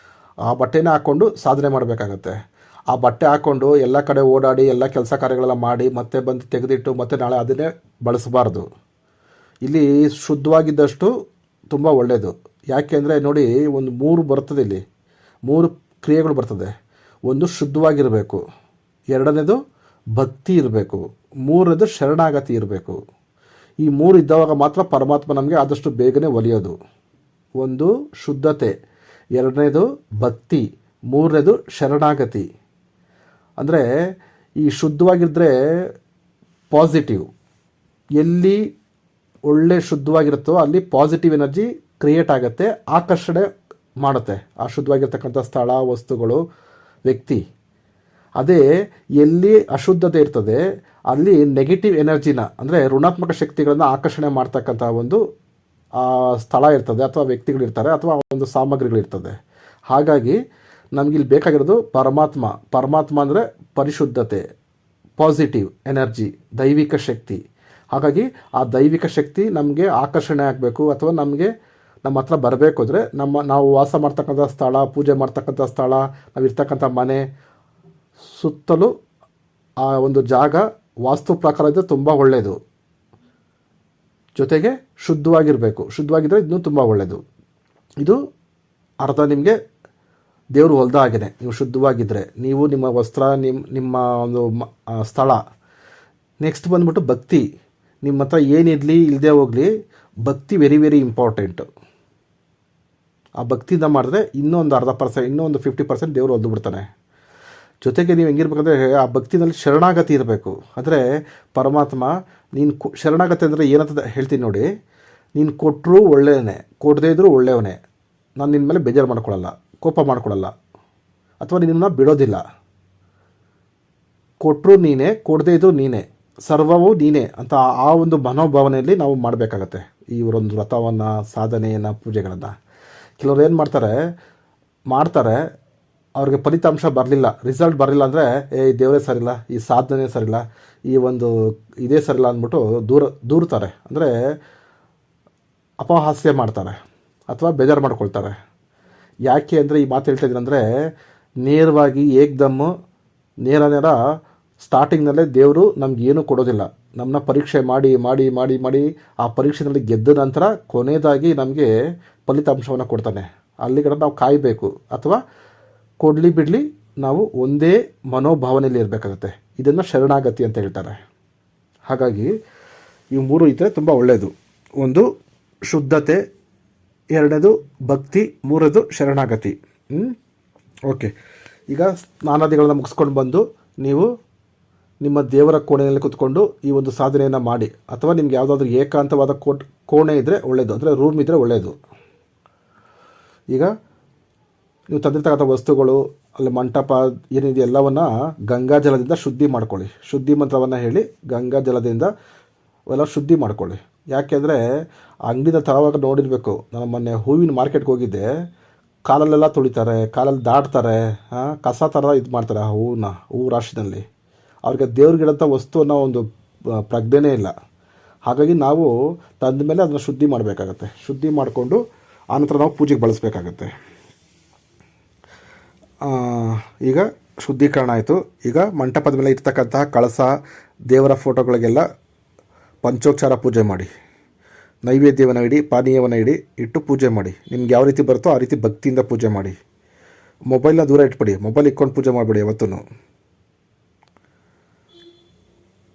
ಆ ಬಟ್ಟೆನ ಹಾಕ್ಕೊಂಡು ಸಾಧನೆ ಮಾಡಬೇಕಾಗತ್ತೆ. ಆ ಬಟ್ಟೆ ಹಾಕ್ಕೊಂಡು ಎಲ್ಲ ಕಡೆ ಓಡಾಡಿ ಎಲ್ಲ ಕೆಲಸ ಕಾರ್ಯಗಳೆಲ್ಲ ಮಾಡಿ ಮತ್ತೆ ಬಂದು ತೆಗೆದಿಟ್ಟು ಮತ್ತೆ ನಾಳೆ ಅದನ್ನೇ ಬಳಸಬಾರ್ದು. ಇಲ್ಲಿ ಶುದ್ಧವಾಗಿದ್ದಷ್ಟು ತುಂಬ ಒಳ್ಳೆಯದು. ಯಾಕೆ ಅಂದರೆ ನೋಡಿ, ಒಂದು 3 ಬರ್ತದೆ, ಇಲ್ಲಿ 3 ಕ್ರಿಯೆಗಳು ಬರ್ತದೆ. ಒಂದು ಶುದ್ಧವಾಗಿರಬೇಕು, 2ನೇದು ಭಕ್ತಿ ಇರಬೇಕು, 3ನೇದು ಶರಣಾಗತಿ ಇರಬೇಕು. ಈ 3 ಇದ್ದವಾಗ ಮಾತ್ರ ಪರಮಾತ್ಮ ನಮಗೆ ಆದಷ್ಟು ಬೇಗನೆ ಒಲಿಯೋದು. ಒಂದು ಶುದ್ಧತೆ, 2ನೇದು ಭಕ್ತಿ, 3ನೇದು ಶರಣಾಗತಿ. ಅಂದರೆ ಈ ಶುದ್ಧವಾಗಿದ್ದರೆ ಪಾಸಿಟಿವ್, ಎಲ್ಲಿ ಒಳ್ಳೆ ಶುದ್ಧವಾಗಿರುತ್ತೋ ಅಲ್ಲಿ ಪಾಸಿಟಿವ್ ಎನರ್ಜಿ ಕ್ರಿಯೇಟ್ ಆಗುತ್ತೆ, ಆಕರ್ಷಣೆ ಮಾಡುತ್ತೆ ಆ ಶುದ್ಧವಾಗಿರ್ತಕ್ಕಂಥ ಸ್ಥಳ, ವಸ್ತುಗಳು, ವ್ಯಕ್ತಿ. ಅದೇ ಎಲ್ಲಿ ಅಶುದ್ಧತೆ ಇರ್ತದೆ ಅಲ್ಲಿ ನೆಗೆಟಿವ್ ಎನರ್ಜಿನ, ಅಂದರೆ ಋಣಾತ್ಮಕ ಶಕ್ತಿಗಳನ್ನು ಆಕರ್ಷಣೆ ಮಾಡ್ತಕ್ಕಂಥ ಒಂದು ಸ್ಥಳ ಇರ್ತದೆ, ಅಥವಾ ವ್ಯಕ್ತಿಗಳಿರ್ತಾರೆ, ಅಥವಾ ಒಂದು ಸಾಮಗ್ರಿಗಳಿರ್ತದೆ. ಹಾಗಾಗಿ ನಮಗಿಲ್ಲಿ ಬೇಕಾಗಿರೋದು ಪರಮಾತ್ಮ ಅಂದರೆ ಪರಿಶುದ್ಧತೆ, ಪಾಸಿಟಿವ್ ಎನರ್ಜಿ, ದೈವಿಕ ಶಕ್ತಿ. ಹಾಗಾಗಿ ಆ ದೈವಿಕ ಶಕ್ತಿ ನಮಗೆ ಆಕರ್ಷಣೆ ಆಗಬೇಕು, ಅಥವಾ ನಮ್ಮ ಹತ್ರ ಬರಬೇಕು ಅಂದರೆ ನಾವು ವಾಸ ಮಾಡ್ತಕ್ಕಂಥ ಸ್ಥಳ, ಪೂಜೆ ಮಾಡ್ತಕ್ಕಂಥ ಸ್ಥಳ, ನಾವಿರ್ತಕ್ಕಂಥ ಮನೆ ಸುತ್ತಲೂ ಆ ಒಂದು ಜಾಗ ವಾಸ್ತು ಪ್ರಕಾರ ಇದ್ದರೆ ತುಂಬ ಒಳ್ಳೆಯದು. ಜೊತೆಗೆ ಶುದ್ಧವಾಗಿದ್ದರೆ ಇನ್ನೂ ತುಂಬ ಒಳ್ಳೆಯದು. ಇದು ಅರ್ಥ ನಿಮಗೆ ದೇವರು ಹೊಲ್ದ ಹಾಗೆಯೇ. ನೀವು ಶುದ್ಧವಾಗಿದ್ದರೆ, ನೀವು ನಿಮ್ಮ ವಸ್ತ್ರ, ನಿಮ್ಮ ಒಂದು ಸ್ಥಳ. ನೆಕ್ಸ್ಟ್ ಬಂದ್ಬಿಟ್ಟು ಭಕ್ತಿ. ನಿಮ್ಮ ಹತ್ರ ಏನಿರಲಿ ಇಲ್ಲದೆ ಹೋಗಲಿ, ಭಕ್ತಿ ವೆರಿ ವೆರಿ ಇಂಪಾರ್ಟೆಂಟು. ಆ ಭಕ್ತಿಯಿಂದ ಮಾಡಿದ್ರೆ ಇನ್ನೊಂದು 40%, ಇನ್ನೊಂದು 50% ದೇವರು ಹೊಲ್ದು ಬಿಡ್ತಾನೆ. ಜೊತೆಗೆ ನೀವು ಹೆಂಗಿರ್ಬೇಕಂದ್ರೆ ಆ ಭಕ್ತಿನಲ್ಲಿ ಶರಣಾಗತಿ ಇರಬೇಕು. ಅಂದರೆ ಪರಮಾತ್ಮ ನೀನು ಶರಣಾಗತಿ ಅಂದರೆ ಏನಂತ ಹೇಳ್ತೀನಿ ನೋಡಿ. ನೀನು ಕೊಟ್ಟರೂ ಒಳ್ಳೆಯವನೇ, ಕೊಡದೇ ಇದ್ದರೂ ಒಳ್ಳೆಯವನೇ. ನಾನು ನಿನ್ನ ಮೇಲೆ ಬೇಜಾರು ಮಾಡ್ಕೊಳ್ಳಲ್ಲ, ಕೋಪ ಮಾಡ್ಕೊಳ್ಳಲ್ಲ, ಅಥವಾ ನಿನ್ನನ್ನು ಬಿಡೋದಿಲ್ಲ. ಕೊಟ್ಟರು ನೀನೇ, ಕೊಡದೇ ಇದ್ದರೂ ನೀನೇ, ಸರ್ವವೂ ನೀನೇ ಅಂತ ಆ ಒಂದು ಮನೋಭಾವನೆಯಲ್ಲಿ ನಾವು ಮಾಡಬೇಕಾಗತ್ತೆ ಈ ಒಂದು ವ್ರತವನ್ನು, ಸಾಧನೆಯನ್ನು, ಪೂಜೆಗಳನ್ನು. ಕೆಲವರು ಏನು ಮಾಡ್ತಾರೆ ಅವ್ರಿಗೆ ಫಲಿತಾಂಶ ಬರಲಿಲ್ಲ, ರಿಸಲ್ಟ್ ಬರಲಿಲ್ಲ ಅಂದರೆ ದೇವರೇ ಸರಿಲ್ಲ, ಈ ಸಾಧನೆ ಸರಿಲ್ಲ, ಈ ಒಂದು ಇದೇ ಸರಿಲ್ಲ ಅಂದ್ಬಿಟ್ಟು ದೂರ್ತಾರೆ. ಅಂದರೆ ಅಪಹಾಸ್ಯ ಮಾಡ್ತಾರೆ ಅಥವಾ ಬೇಜಾರು ಮಾಡ್ಕೊಳ್ತಾರೆ. ಯಾಕೆ ಅಂದರೆ ಈ ಮಾತು ಹೇಳ್ತಾ ಇದ್ದೀನಿ ಅಂದರೆ, ನೇರವಾಗಿ ನೇರ ಸ್ಟಾರ್ಟಿಂಗ್ನಲ್ಲೇ ದೇವರು ನಮಗೇನು ಕೊಡೋದಿಲ್ಲ. ನಮ್ಮನ್ನ ಪರೀಕ್ಷೆ ಮಾಡಿ ಆ ಪರೀಕ್ಷೆಯಲ್ಲಿ ಗೆದ್ದ ನಂತರ ಕೊನೆಯದಾಗಿ ನಮಗೆ ಫಲಿತಾಂಶವನ್ನು ಕೊಡ್ತಾನೆ. ಅಲ್ಲಿಗಡೆ ನಾವು ಕಾಯಬೇಕು, ಅಥವಾ ಕೊಡಲಿ ಬಿಡಲಿ ನಾವು ಒಂದೇ ಮನೋಭಾವನೆಯಲ್ಲಿ ಇರಬೇಕಾಗತ್ತೆ. ಇದನ್ನು ಶರಣಾಗತಿ ಅಂತ ಹೇಳ್ತಾರೆ. ಹಾಗಾಗಿ ಇವು 3 ಇದ್ದರೆ ತುಂಬ ಒಳ್ಳೆಯದು. ಒಂದು ಶುದ್ಧತೆ, 2ನೇದು ಭಕ್ತಿ, 3ನೇದು ಶರಣಾಗತಿ. ಓಕೆ, ಈಗ ಸ್ನಾನಾದಿಗಳನ್ನು ಮುಗಿಸ್ಕೊಂಡು ಬಂದು ನೀವು ನಿಮ್ಮ ದೇವರ ಕೋಣೆಯಲ್ಲಿ ಕೂತ್ಕೊಂಡು ಈ ಒಂದು ಸಾಧನೆಯನ್ನು ಮಾಡಿ, ಅಥವಾ ನಿಮ್ಗೆ ಯಾವುದಾದ್ರೂ ಏಕಾಂತವಾದ ಕೋಣೆ ಇದ್ದರೆ ಒಳ್ಳೆಯದು, ಅಂದರೆ ರೂಮ್ ಇದ್ದರೆ ಒಳ್ಳೆಯದು. ಈಗ ನೀವು ತಂದಿರ್ತಕ್ಕಂಥ ವಸ್ತುಗಳು, ಅಲ್ಲಿ ಮಂಟಪ ಏನಿದೆ ಎಲ್ಲವನ್ನು ಗಂಗಾ ಜಲದಿಂದ ಶುದ್ಧಿ ಮಾಡ್ಕೊಳ್ಳಿ. ಶುದ್ಧಿ ಮಂತ್ರವನ್ನು ಹೇಳಿ ಗಂಗಾ ಜಲದಿಂದ ಎಲ್ಲ ಶುದ್ಧಿ ಮಾಡ್ಕೊಳ್ಳಿ. ಯಾಕೆಂದರೆ ಅಂಗಡಿನ ತರುವಾಗ ನೋಡಿರಬೇಕು, ನಾನು ಮೊನ್ನೆ ಹೂವಿನ ಮಾರ್ಕೆಟ್ಗೆ ಹೋಗಿದ್ದೆ, ಕಾಲಲ್ಲೆಲ್ಲ ತುಳಿತಾರೆ, ಕಾಲಲ್ಲಿ ದಾಟ್ತಾರೆ, ಕಸ ಥರ ಇದು ಮಾಡ್ತಾರೆ ಆ ಹೂವು ರಾಶಿನಲ್ಲಿ. ಅವ್ರಿಗೆ ದೇವ್ರಿಗಿಡಂಥ ವಸ್ತು ಅನ್ನೋ ಒಂದು ಪ್ರಜ್ಞೆನೇ ಇಲ್ಲ. ಹಾಗಾಗಿ ನಾವು ತಂದ ಮೇಲೆ ಅದನ್ನು ಶುದ್ಧಿ ಮಾಡಬೇಕಾಗತ್ತೆ. ಶುದ್ಧಿ ಮಾಡಿಕೊಂಡು ಆನಂತರ ನಾವು ಪೂಜೆಗೆ ಬಳಸಬೇಕಾಗತ್ತೆ. ಈಗ ಶುದ್ಧೀಕರಣ ಆಯಿತು. ಈಗ ಮಂಟಪದ ಮೇಲೆ ಇರ್ತಕ್ಕಂತಹ ಕಳಸ, ದೇವರ ಫೋಟೋಗಳಿಗೆಲ್ಲ ಪಂಚೋಪಚಾರ ಪೂಜೆ ಮಾಡಿ, ನೈವೇದ್ಯವನ್ನು ಇಡಿ, ಪಾನೀಯವನ್ನು ಇಟ್ಟು ಪೂಜೆ ಮಾಡಿ. ನಿಮ್ಗೆ ಯಾವ ರೀತಿ ಬರುತ್ತೋ ಆ ರೀತಿ ಭಕ್ತಿಯಿಂದ ಪೂಜೆ ಮಾಡಿ. ಮೊಬೈಲ್ನ ದೂರ ಇಟ್ಬಿಡಿ, ಮೊಬೈಲ್ ಇಟ್ಕೊಂಡು ಪೂಜೆ ಮಾಡಿಬಿಡಿ ಯಾವತ್ತೂ.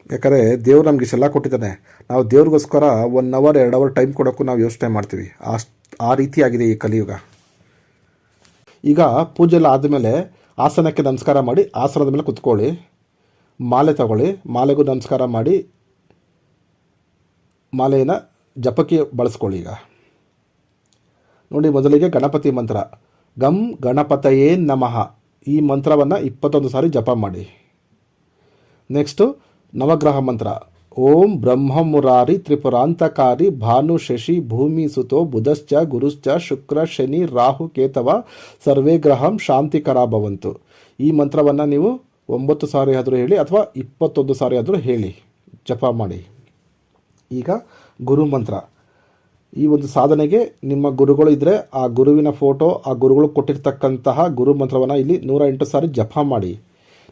ಯಾಕಂದರೆ ದೇವ್ರು ನಮ್ಗೆ ಇಷ್ಟೆಲ್ಲ ಕೊಟ್ಟಿದ್ದಾನೆ, ನಾವು ದೇವ್ರಿಗೋಸ್ಕರ 1 ಅವರ್ 2 ಅವರ್ ಟೈಮ್ ಕೊಡೋಕ್ಕೂ ನಾವು ಯೋಚನೆ ಮಾಡ್ತೀವಿ. ಆ ರೀತಿ ಆಗಿದೆ ಈ ಕಲಿಯುಗ. ಈಗ ಪೂಜೆ ಎಲ್ಲ ಆದಮೇಲೆ ಆಸನಕ್ಕೆ ನಮಸ್ಕಾರ ಮಾಡಿ, ಆಸನದ ಮೇಲೆ ಕುತ್ಕೊಳ್ಳಿ, ಮಾಲೆ ತಗೊಳ್ಳಿ, ಮಾಲೆಗೂ ನಮಸ್ಕಾರ ಮಾಡಿ ಮಾಲೆಯನ್ನು ಜಪಕ್ಕೆ ಬಳಸ್ಕೊಳ್ಳಿ. ಈಗ ನೋಡಿ, ಮೊದಲಿಗೆ ಗಣಪತಿ ಮಂತ್ರ ಗಂ ಗಣಪತಯೇ ನಮಃ, ಈ ಮಂತ್ರವನ್ನು 21 ಸಾರಿ ಜಪ ಮಾಡಿ. ನೆಕ್ಸ್ಟು ನವಗ್ರಹ ಮಂತ್ರ ಓಂ ಬ್ರಹ್ಮಮುರಾರಿ ತ್ರಿಪುರಾಂತಕಾರಿ ಭಾನು ಶಶಿ ಭೂಮಿ ಸುತೋ ಬುಧಶ್ಚ ಗುರುಶ್ಚ ಶುಕ್ರ ಶನಿ ರಾಹು ಕೇತವ ಸರ್ವೇ ಗ್ರಹಂ ಶಾಂತಿಕರಾಭವಂತು. ಈ ಮಂತ್ರವನ್ನು ನೀವು 9 ಸಾರಿ ಆದರೂ ಹೇಳಿ ಅಥವಾ 21 ಸಾರಿ ಆದರೂ ಹೇಳಿ, ಜಪ ಮಾಡಿ. ಈಗ ಗುರು ಮಂತ್ರ. ಈ ಒಂದು ಸಾಧನೆಗೆ ನಿಮ್ಮ ಗುರುಗಳು ಇದ್ದರೆ ಆ ಗುರುವಿನ ಫೋಟೋ, ಆ ಗುರುಗಳು ಕೊಟ್ಟಿರ್ತಕ್ಕಂತಹ ಗುರು ಮಂತ್ರವನ್ನು ಇಲ್ಲಿ 108 ಸಾರಿ ಜಪ ಮಾಡಿ.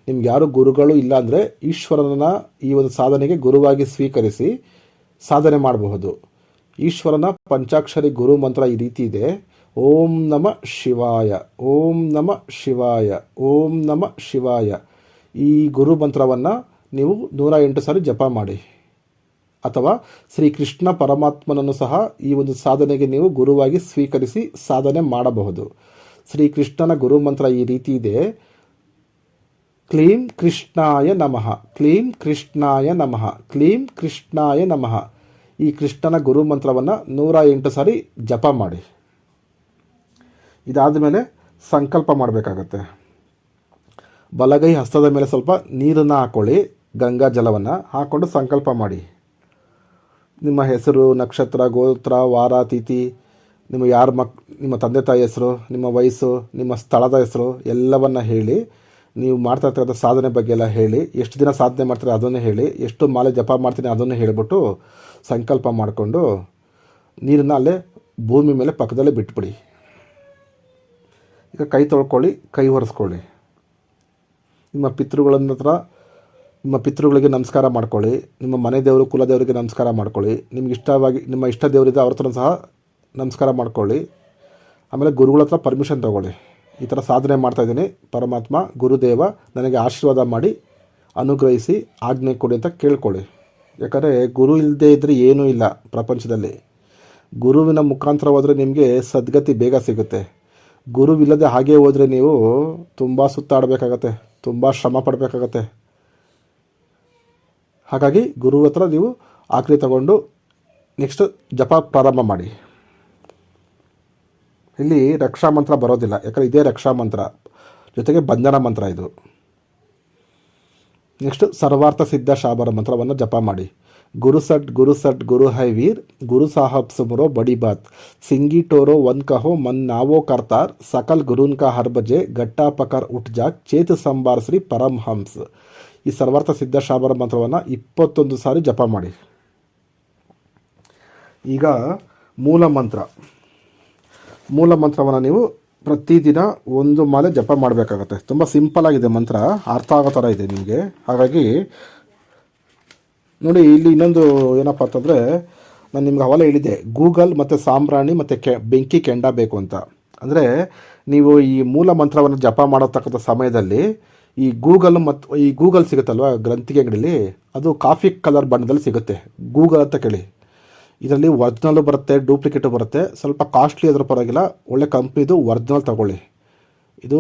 ನಿಮ್ಗೆ ಯಾರು ಗುರುಗಳು ಇಲ್ಲ ಅಂದರೆ ಈಶ್ವರನ ಈ ಒಂದು ಸಾಧನೆಗೆ ಗುರುವಾಗಿ ಸ್ವೀಕರಿಸಿ ಸಾಧನೆ ಮಾಡಬಹುದು. ಈಶ್ವರನ ಪಂಚಾಕ್ಷರಿ ಗುರು ಮಂತ್ರ ಈ ರೀತಿ ಇದೆ: ಓಂ ನಮ ಶಿವಾಯ, ಓಂ ನಮ ಶಿವಾಯ, ಓಂ ನಮ ಶಿವಾಯ. ಈ ಗುರು ಮಂತ್ರವನ್ನು ನೀವು 108 ಸಾರಿ ಜಪ ಮಾಡಿ. ಅಥವಾ ಶ್ರೀಕೃಷ್ಣ ಪರಮಾತ್ಮನನ್ನು ಸಹ ಈ ಒಂದು ಸಾಧನೆಗೆ ನೀವು ಗುರುವಾಗಿ ಸ್ವೀಕರಿಸಿ ಸಾಧನೆ ಮಾಡಬಹುದು. ಶ್ರೀಕೃಷ್ಣನ ಗುರು ಮಂತ್ರ ಈ ರೀತಿ ಇದೆ: ಕ್ಲೀಂ ಕೃಷ್ಣಾಯ ನಮಃ, ಕ್ಲೀಂ ಕೃಷ್ಣಾಯ ನಮಃ, ಕ್ಲೀಂ ಕೃಷ್ಣಾಯ ನಮಃ. ಈ ಕೃಷ್ಣನ ಗುರು ಮಂತ್ರವನ್ನು 108 ಸಾರಿ ಜಪ ಮಾಡಿ. ಇದಾದ ಮೇಲೆ ಸಂಕಲ್ಪ ಮಾಡಬೇಕಾಗತ್ತೆ. ಬಲಗೈ ಹಸ್ತದ ಮೇಲೆ ಸ್ವಲ್ಪ ನೀರನ್ನು ಹಾಕ್ಕೊಳ್ಳಿ, ಗಂಗಾ ಜಲವನ್ನು ಹಾಕ್ಕೊಂಡು ಸಂಕಲ್ಪ ಮಾಡಿ. ನಿಮ್ಮ ಹೆಸರು, ನಕ್ಷತ್ರ, ಗೋತ್ರ, ವಾರ, ತಿಥಿ, ನಿಮ್ಮ ತಂದೆ ತಾಯಿ ಹೆಸರು, ನಿಮ್ಮ ವಯಸ್ಸು, ನಿಮ್ಮ ಸ್ಥಳದ ಹೆಸರು ಎಲ್ಲವನ್ನು ಹೇಳಿ, ನೀವು ಮಾಡ್ತಾ ಇರ್ತಕ್ಕಂಥ ಸಾಧನೆ ಬಗ್ಗೆ ಎಲ್ಲ ಹೇಳಿ, ಎಷ್ಟು ದಿನ ಸಾಧನೆ ಮಾಡ್ತೀರಿ ಅದನ್ನೇ ಹೇಳಿ, ಎಷ್ಟು ಮಾಲೆ ಜಪ ಮಾಡ್ತೀನಿ ಅದನ್ನು ಹೇಳಿಬಿಟ್ಟು ಸಂಕಲ್ಪ ಮಾಡಿಕೊಂಡು ನೀರನ್ನು ಅಲ್ಲೇ ಭೂಮಿ ಮೇಲೆ ಪಕ್ಕದಲ್ಲೇ ಬಿಟ್ಬಿಡಿ. ಈಗ ಕೈ ತೊಳ್ಕೊಳ್ಳಿ, ಕೈ ಒರೆಸ್ಕೊಳ್ಳಿ. ನಿಮ್ಮ ಪಿತೃಗಳಿಗೆ ನಮಸ್ಕಾರ ಮಾಡ್ಕೊಳ್ಳಿ. ನಿಮ್ಮ ಮನೆ ದೇವರು, ಕುಲದೇವರಿಗೆ ನಮಸ್ಕಾರ ಮಾಡ್ಕೊಳ್ಳಿ. ನಿಮ್ಮ ಇಷ್ಟ ದೇವರಿದ್ದ ಅವ್ರ ಹತ್ರ ಸಹ ನಮಸ್ಕಾರ ಮಾಡ್ಕೊಳ್ಳಿ. ಆಮೇಲೆ ಗುರುಗಳ ಹತ್ರ ಪರ್ಮಿಷನ್ ತೊಗೊಳ್ಳಿ. ಈ ಥರ ಸಾಧನೆ ಮಾಡ್ತಾಯಿದ್ದೀನಿ, ಪರಮಾತ್ಮ ಗುರುದೇವ ನನಗೆ ಆಶೀರ್ವಾದ ಮಾಡಿ ಅನುಗ್ರಹಿಸಿ ಆಜ್ಞೆ ಕೊಡಿ ಅಂತ ಕೇಳ್ಕೊಳ್ಳಿ. ಯಾಕಂದರೆ ಗುರು ಇಲ್ಲದೆ ಇದ್ದರೆ ಏನೂ ಇಲ್ಲ ಪ್ರಪಂಚದಲ್ಲಿ. ಗುರುವಿನ ಮುಖಾಂತರ ಹೋದರೆ ನಿಮಗೆ ಸದ್ಗತಿ ಬೇಗ ಸಿಗುತ್ತೆ. ಗುರುವಿಲ್ಲದೆ ಹಾಗೇ ಹೋದರೆ ನೀವು ತುಂಬ ಸುತ್ತಾಡಬೇಕಾಗತ್ತೆ, ತುಂಬ ಶ್ರಮ ಪಡಬೇಕಾಗತ್ತೆ. ಹಾಗಾಗಿ ಗುರು ಹತ್ರ ನೀವು ಆಜ್ಞೆ ತಗೊಂಡು ನೆಕ್ಸ್ಟ್ ಜಪ ಪ್ರಾರಂಭ ಮಾಡಿ. ಇಲ್ಲಿ ರಕ್ಷಾ ಮಂತ್ರ ಬರೋದಿಲ್ಲ, ಯಾಕಂದರೆ ಇದೇ ರಕ್ಷಾ ಮಂತ್ರ ಜೊತೆಗೆ ಬಂಧನ ಮಂತ್ರ ಇದು. ನೆಕ್ಸ್ಟ್ ಸರ್ವಾರ್ಥ ಸಿದ್ಧ ಶಾಬರ ಮಂತ್ರವನ್ನು ಜಪ ಮಾಡಿ. ಗುರು ಸಟ್ ಗುರು ಹೈ ವೀರ್, ಗುರು ಸಾಹಬ್ ಸುಮರೋ ಬಡಿ ಬಾತ್, ಸಿಂಗಿ ಟೋರೋ ಒನ್ ಕಹೋ ಮನ್ ನಾವೋ ಕರ್ತಾರ್, ಸಕಲ್ ಗುರುನ್ ಕಾ ಹರ್ ಬಜೆ ಗಟ್ಟಾ ಪಕರ್ ಉಟ್ ಜಾಕ್, ಚೇತು ಸಂಬಾರ್ ಶ್ರೀ ಪರಮಹಂಸ್. ಈ ಸರ್ವಾರ್ಥ ಸಿದ್ಧ ಶಾಬರ ಮಂತ್ರವನ್ನು 21 ಸಾರಿ ಜಪ ಮಾಡಿ. ಈಗ ಮೂಲ ಮಂತ್ರವನ್ನು ನೀವು ಪ್ರತಿದಿನ 1 ಮಾಲೆ ಜಪ ಮಾಡಬೇಕಾಗತ್ತೆ. ತುಂಬ ಸಿಂಪಲ್ ಆಗಿದೆ ಮಂತ್ರ, ಅರ್ಥ ಆಗೋ ಥರ ಇದೆ ನಿಮಗೆ. ಹಾಗಾಗಿ ನೋಡಿ, ಇಲ್ಲಿ ಇನ್ನೊಂದು ಏನಪ್ಪ ಅಂತಂದರೆ, ನಾನು ನಿಮ್ಗೆ ಅವಾಗಲೇ ಹೇಳಿದ್ದೆ ಗೂಗಲ್ ಮತ್ತು ಸಾಂಬ್ರಾಣಿ ಮತ್ತು ಬೆಂಕಿ ಕೆಂಡ ಬೇಕು ಅಂತ. ಅಂದರೆ ನೀವು ಈ ಮೂಲ ಮಂತ್ರವನ್ನು ಜಪ ಮಾಡತಕ್ಕಂಥ ಸಮಯದಲ್ಲಿ ಈ ಗೂಗಲ್ ಸಿಗುತ್ತಲ್ವ ಗ್ರಂಥಿಗೆ ಅಂಗಡಿಲಿ, ಅದು ಕಾಫಿ ಕಲರ್ ಬಣ್ಣದಲ್ಲಿ ಸಿಗುತ್ತೆ. ಗೂಗಲ್ ಅಂತ ಕೇಳಿ. ಇದರಲ್ಲಿ ಒರಿಜಿನಲ್ಲು ಬರುತ್ತೆ, ಡೂಪ್ಲಿಕೇಟು ಬರುತ್ತೆ. ಸ್ವಲ್ಪ ಕಾಸ್ಟ್ಲಿ ಆದರೂ ಪರವಾಗಿಲ್ಲ, ಒಳ್ಳೆ ಕಂಪ್ನಿದು ಒರಿಜಿನಲ್ ತಗೊಳ್ಳಿ. ಇದು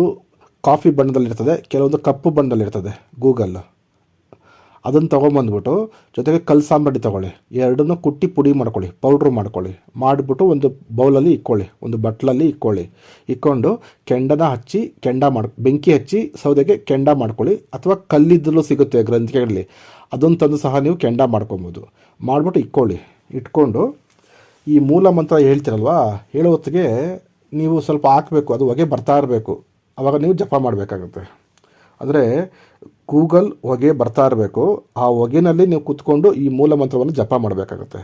ಕಾಫಿ ಬಣ್ಣದಲ್ಲಿರ್ತದೆ, ಕೆಲವೊಂದು ಕಪ್ಪು ಬಣ್ಣದಲ್ಲಿರ್ತದೆ ಗೂಗಲ್. ಅದನ್ನು ತೊಗೊಂಬಂದ್ಬಿಟ್ಟು ಜೊತೆಗೆ ಕಲ್ ಸಾಂಬಾಡಿ ತೊಗೊಳ್ಳಿ, ಎರಡನ್ನೂ ಕುಟ್ಟಿ ಪುಡಿ ಮಾಡ್ಕೊಳ್ಳಿ, ಪೌಡ್ರ್ ಮಾಡ್ಕೊಳ್ಳಿ, ಮಾಡಿಬಿಟ್ಟು ಒಂದು ಬೌಲಲ್ಲಿ ಇಕ್ಕೊಳ್ಳಿ, ಒಂದು ಬಟ್ಲಲ್ಲಿ ಇಕ್ಕೊಂಡು ಕೆಂಡನ ಹಚ್ಚಿ ಬೆಂಕಿ ಹಚ್ಚಿ ಸೌದೆಗೆ ಕೆಂಡ ಮಾಡ್ಕೊಳ್ಳಿ, ಅಥವಾ ಕಲ್ಲಿದ್ದಲು ಸಿಗುತ್ತೆ ಗ್ರಂಥಿಗಳಲ್ಲಿ, ಅದನ್ನು ತಂದು ಸಹ ನೀವು ಕೆಂಡ ಮಾಡ್ಕೊಬೋದು. ಮಾಡಿಬಿಟ್ಟು ಇಟ್ಕೊಂಡು ಈ ಮೂಲ ಮಂತ್ರ ಹೇಳ್ತಿರಲ್ವ, ಹೇಳೋ ಹೊತ್ತಿಗೆ ನೀವು ಸ್ವಲ್ಪ ಹಾಕಬೇಕು, ಅದು ಹೊಗೆ ಬರ್ತಾ ಇರಬೇಕು, ಆವಾಗ ನೀವು ಜಪ ಮಾಡಬೇಕಾಗುತ್ತೆ. ಅಂದರೆ ಗೂಗಲ್ ಹೊಗೆ ಬರ್ತಾ ಇರಬೇಕು, ಆ ಹೊಗೆನಲ್ಲಿ ನೀವು ಕೂತ್ಕೊಂಡು ಈ ಮೂಲ ಮಂತ್ರವನ್ನು ಜಪ ಮಾಡಬೇಕಾಗುತ್ತೆ,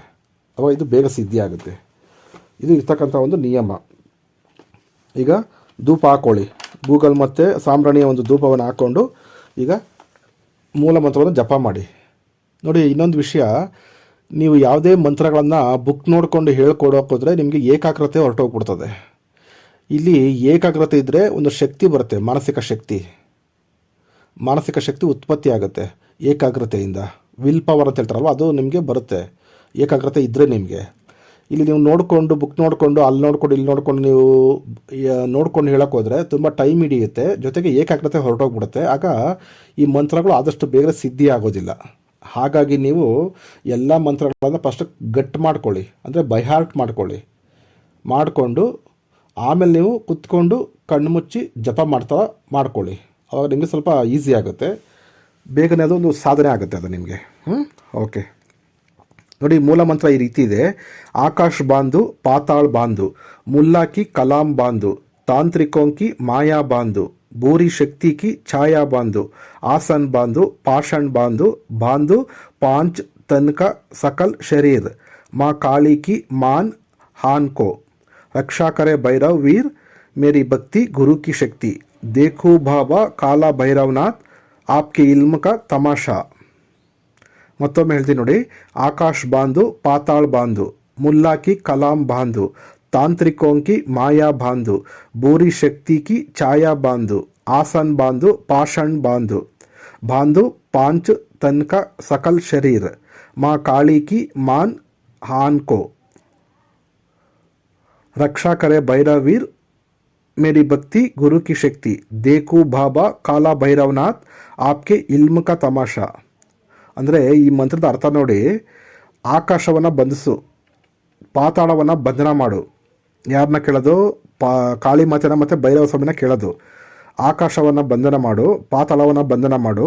ಅವಾಗ ಇದು ಬೇಗ ಸಿದ್ಧಿ ಆಗುತ್ತೆ. ಇದು ಇರ್ತಕ್ಕಂಥ ಒಂದು ನಿಯಮ. ಈಗ ಧೂಪ ಹಾಕ್ಕೊಳ್ಳಿ, ಗೂಗಲ್ ಮತ್ತು ಸಾಂಬ್ರಾಣಿಯ ಒಂದು ಧೂಪವನ್ನು ಹಾಕ್ಕೊಂಡು ಈಗ ಮೂಲ ಮಂತ್ರವನ್ನು ಜಪ ಮಾಡಿ. ನೋಡಿ, ಇನ್ನೊಂದು ವಿಷಯ, ನೀವು ಯಾವುದೇ ಮಂತ್ರಗಳನ್ನು ಬುಕ್ ನೋಡಿಕೊಂಡು ಹೇಳ್ಕೊಡೋಕೋದ್ರೆ ನಿಮಗೆ ಏಕಾಗ್ರತೆ ಹೊರಟೋಗ್ಬಿಡ್ತದೆ. ಇಲ್ಲಿ ಏಕಾಗ್ರತೆ ಇದ್ದರೆ ಒಂದು ಶಕ್ತಿ ಬರುತ್ತೆ, ಮಾನಸಿಕ ಶಕ್ತಿ ಉತ್ಪತ್ತಿ ಆಗುತ್ತೆ ಏಕಾಗ್ರತೆಯಿಂದ. ವಿಲ್ ಪವರ್ ಅಂತ ಹೇಳ್ತಾರಲ್ವ, ಅದು ನಿಮಗೆ ಬರುತ್ತೆ ಏಕಾಗ್ರತೆ ಇದ್ದರೆ ನಿಮಗೆ. ಇಲ್ಲಿ ನೀವು ಬುಕ್ ನೋಡಿಕೊಂಡು ಅಲ್ಲಿ ನೋಡಿಕೊಂಡು ಇಲ್ಲಿ ನೋಡಿಕೊಂಡು ನೀವು ನೋಡ್ಕೊಂಡು ಹೇಳೋಕೆ ಹೋದರೆ ತುಂಬ ಟೈಮ್ ಹಿಡಿಯುತ್ತೆ, ಜೊತೆಗೆ ಏಕಾಗ್ರತೆ ಹೊರಟೋಗ್ಬಿಡುತ್ತೆ. ಆಗ ಈ ಮಂತ್ರಗಳು ಆದಷ್ಟು ಬೇಗ ಸಿದ್ಧಿ ಆಗೋದಿಲ್ಲ. ಹಾಗಾಗಿ ನೀವು ಎಲ್ಲ ಮಂತ್ರಗಳನ್ನು ಫಸ್ಟ್ ಗಟ್ ಮಾಡ್ಕೊಳ್ಳಿ, ಅಂದರೆ ಬೈ ಹಾರ್ಟ್ ಮಾಡಿಕೊಂಡು ಆಮೇಲೆ ನೀವು ಕುತ್ಕೊಂಡು ಕಣ್ಣು ಮುಚ್ಚಿ ಜಪ ಮಾಡ್ಕೊಳ್ಳಿ. ಆವಾಗ ನಿಮಗೆ ಸ್ವಲ್ಪ ಈಸಿ ಆಗುತ್ತೆ, ಬೇಗನೆ ಅದೊಂದು ಸಾಧನೆ ಆಗುತ್ತೆ ಅದು ನಿಮಗೆ. ಓಕೆ, ನೋಡಿ, ಮೂಲ ಮಂತ್ರ ಈ ರೀತಿ ಇದೆ. ಆಕಾಶ್ ಬಾಂಧು ಪಾತಾಳ್ ಬಾಂಧು, ಮುಲ್ಲಾ ಕಿ ಕಲಾಂ ಬಾಂಧು, ತಾಂತ್ರಿಕೋं की माया बांधु, बूरी शक्ति की छाया बांधु, आसन बांधु, पाषाण बांधु, बांधु पांच तन का सकल शरीर, माँ काली की मान हान को, रक्षा करे भैरव वीर, मेरी भक्ति गुरु की शक्ति, देखो बाबा काला भैरवनाथ, आपके इल्म का तमाशा. ಮತ್ತೊಮ್ಮೆ ಹೇಳ್ತೀನಿ ನೋಡಿ. ಆಕಾಶ್ ಬಾಂಧು ಪಾತಾಳ್ ಬಾಂಧು, ಮುಲ್ಲಾ ಕಿ ಕಲಾಂ ಬಾಂಧು, तांत्रिकों की माया बांधु, बूरी शक्ति की छाया बांधु, आसन बांधु, पाषाण बांधु, बांधु पांच तन का सकल शरीर, माँ काली की मान हान को, रक्षा करे भैरव वीर, मेरी भक्ति गुरु की शक्ति, देखू बाबा काला भैरवनाथ, आपके इल्म का तमाशा. ಅಂದರೆ ಈ ಮಂತ್ರದ ಅರ್ಥ ನೋಡಿ. ಆಕಾಶವನ್ನು ಬಂಧಿಸು, ಪಾತಾಳವನ್ನು ಬಂಧನ ಮಾಡು. ಯಾರನ್ನ ಕೇಳೋದು? ಕಾಳಿ ಮಾತೆನ ಮತ್ತು ಭೈರವ ಸ್ವಾಮಿನ ಕೇಳೋದು. ಆಕಾಶವನ್ನು ಬಂಧನ ಮಾಡು, ಪಾತಾಳವನ್ನು ಬಂಧನ ಮಾಡು.